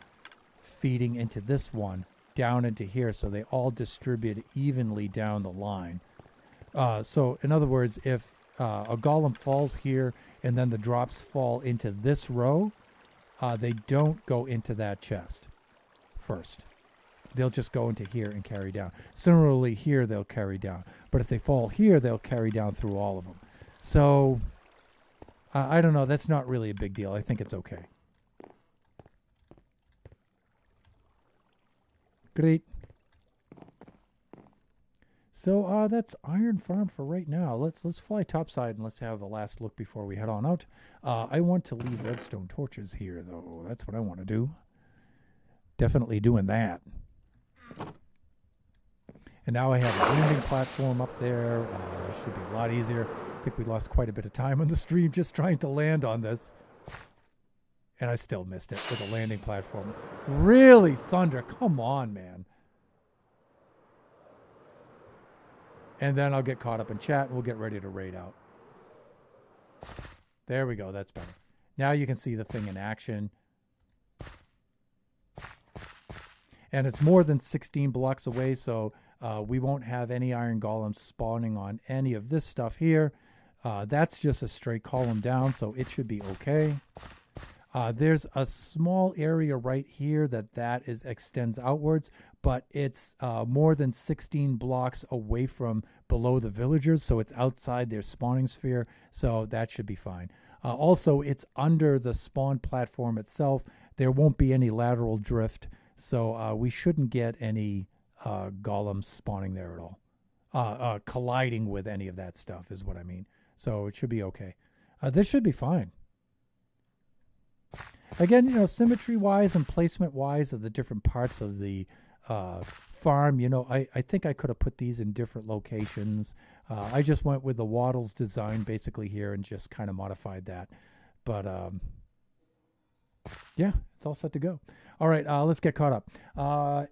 feeding into this one, down into here, so they all distribute evenly down the line. So in other words, if a golem falls here and then the drops fall into this row, they don't go into that chest first. They'll just go into here and carry down. Similarly here, they'll carry down. But if they fall here, they'll carry down through all of them. So I don't know. That's not really a big deal. I think it's okay. Great. So that's Iron Farm for right now. Let's fly topside and let's have a last look before we head on out. I want to leave redstone torches here, though. That's what I want to do. Definitely doing that. And now I have a landing platform up there. It should be a lot easier. I think we lost quite a bit of time on the stream just trying to land on this. And I still missed it with a landing platform. Really, Thunder? Come on, man. And then I'll get caught up in chat and we'll get ready to raid out. There we go. That's better. Now you can see the thing in action. And it's more than 16 blocks away, so we won't have any iron golems spawning on any of this stuff here. That's just a straight column down, so it should be okay. There's a small area right here that extends outwards, but it's more than 16 blocks away from below the villagers, so it's outside their spawning sphere, so that should be fine. Also, it's under the spawn platform itself. There won't be any lateral drift, so we shouldn't get any golems spawning there at all. Colliding with any of that stuff is what I mean. So it should be okay. This should be fine. Again, symmetry-wise and placement-wise of the different parts of the farm, I think I could have put these in different locations. I just went with the Waddles design basically here and just kind of modified that. But, yeah, it's all set to go. All right, let's get caught up.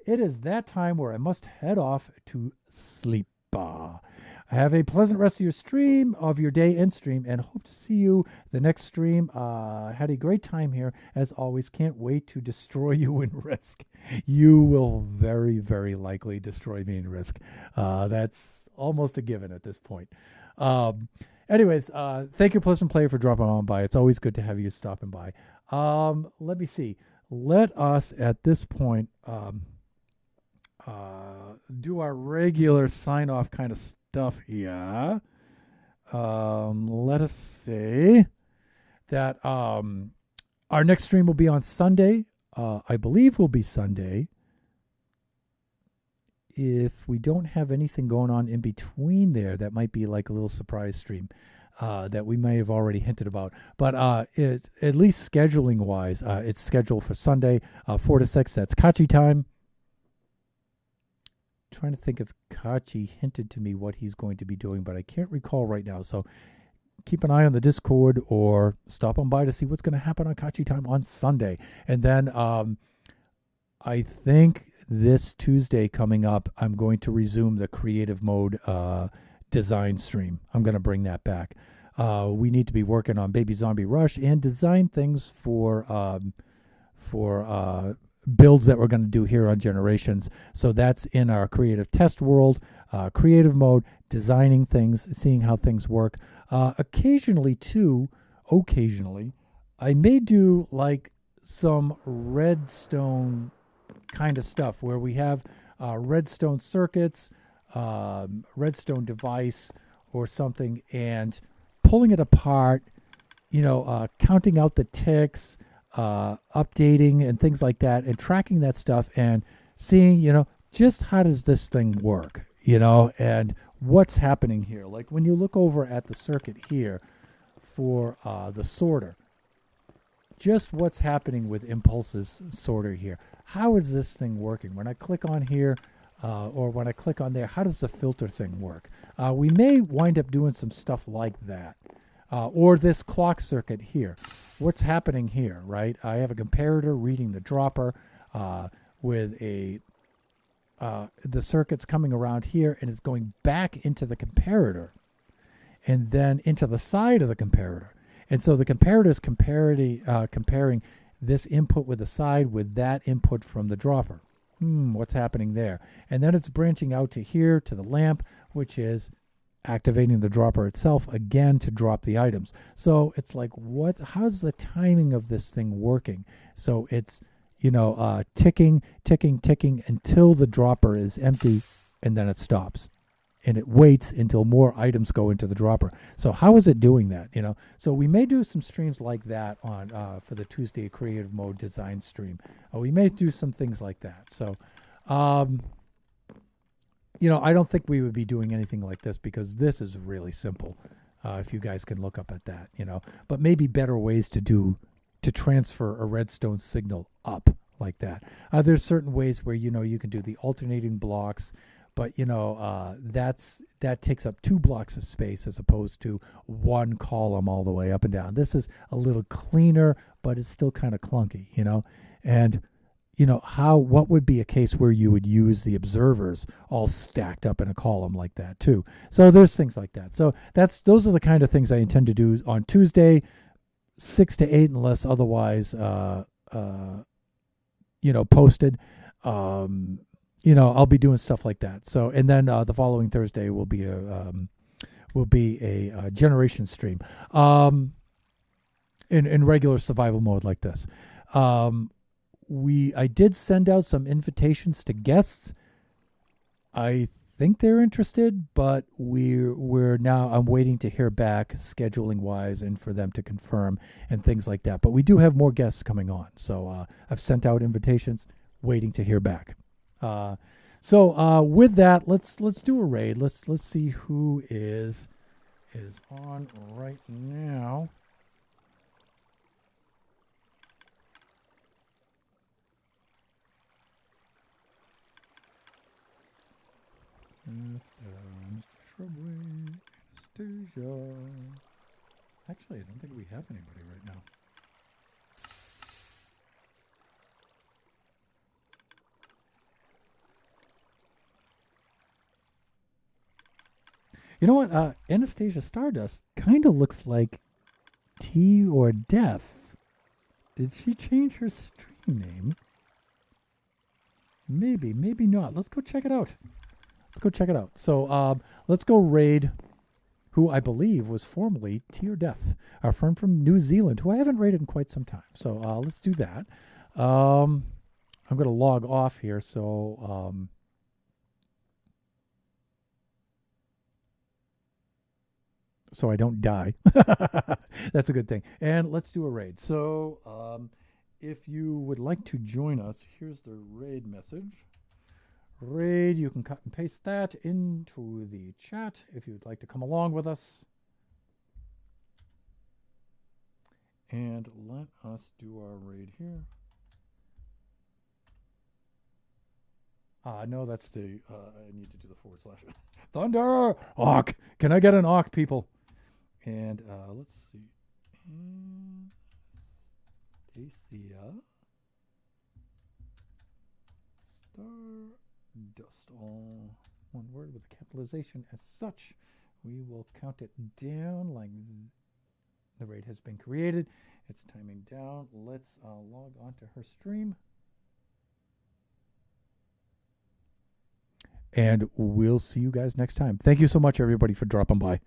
It is that time where I must head off to sleep. Have a pleasant rest of your stream, of your day and stream, and hope to see you the next stream. Had a great time here. As always, can't wait to destroy you in Risk. You will very, very likely destroy me in Risk. That's almost a given at this point. Anyways, thank you, Pleasant Player, for dropping on by. It's always good to have you stopping by. Let me see. Let us, at this point, do our regular sign-off kind of stuff here. Let us say that our next stream will be on Sunday. I believe will be Sunday. If we don't have anything going on in between there, that might be like a little surprise stream that we may have already hinted about. But at least scheduling-wise, it's scheduled for Sunday, 4 to 6. That's Kachi time. Trying to think if Kachi hinted to me what he's going to be doing, but I can't recall right now. So keep an eye on the Discord or stop on by to see what's going to happen on Kachi time on Sunday. And then I think this Tuesday coming up, I'm going to resume the creative mode design stream. I'm going to bring that back. We need to be working on Baby Zombie Rush and design things for builds that we're going to do here on Generations. So that's in our creative test world, creative mode, designing things, seeing how things work. Occasionally, I may do like some redstone kind of stuff where we have redstone circuits, redstone device or something, and pulling it apart, counting out the ticks, updating and things like that, and tracking that stuff and seeing, just how does this thing work, and what's happening here. Like when you look over at the circuit here for the sorter, just what's happening with Impulse's sorter here. How is this thing working? When I click on here or when I click on there, how does the filter thing work? We may wind up doing some stuff like that. Or this clock circuit here. What's happening here, right? I have a comparator reading the dropper with the circuit's coming around here and it's going back into the comparator and then into the side of the comparator. And so the comparator is comparing this input with the side with that input from the dropper. What's happening there? And then it's branching out to here, to the lamp, which is activating the dropper itself again to drop the items. So it's like, how's the timing of this thing working? So it's, ticking until the dropper is empty and then it stops. and it waits until more items go into the dropper. So how is it doing that? So we may do some streams like that on for the Tuesday Creative Mode Design stream. We may do some things like that. So, um, I don't think we would be doing anything like this because this is really simple. If you guys can look up at that, but maybe better ways to transfer a redstone signal up like that. There's certain ways where you can do the alternating blocks, but that takes up 2 blocks of space as opposed to 1 column all the way up and down. This is a little cleaner, but it's still kind of clunky, and what would be a case where you would use the observers all stacked up in a column like that too. So there's things like that. So those are the kind of things I intend to do on Tuesday, 6 to 8, unless otherwise posted. I'll be doing stuff like that. So, and then the following Thursday will be a generation stream in regular survival mode like this. I did send out some invitations to guests. I think they're interested, but I'm waiting to hear back scheduling wise and for them to confirm and things like that. But we do have more guests coming on. So I've sent out invitations, waiting to hear back. So with that, let's do a raid. Let's see who is on right now. Anastasia. Actually, I don't think we have anybody right now. You know what? Anastasia Stardust kind of looks like Tea or Death. Did she change her stream name? Maybe, maybe not. Let's go check it out. So let's go raid who I believe was formerly Tea or Death, our friend from New Zealand, who I haven't raided in quite some time. So let's do that. I'm going to log off here so I don't die. That's a good thing. And let's do a raid. So if you would like to join us, here's the raid message. Raid, you can cut and paste that into the chat if you'd like to come along with us. And let us do our raid here. No, that's the, I need to do the /. Thunder! Awk! Can I get an awk, people? And let's see. Stacia. Stardust, all one word with capitalization as such. We will count it down like the raid has been created. It's timing down. Let's log on to her stream. And we'll see you guys next time. Thank you so much, everybody, for dropping by.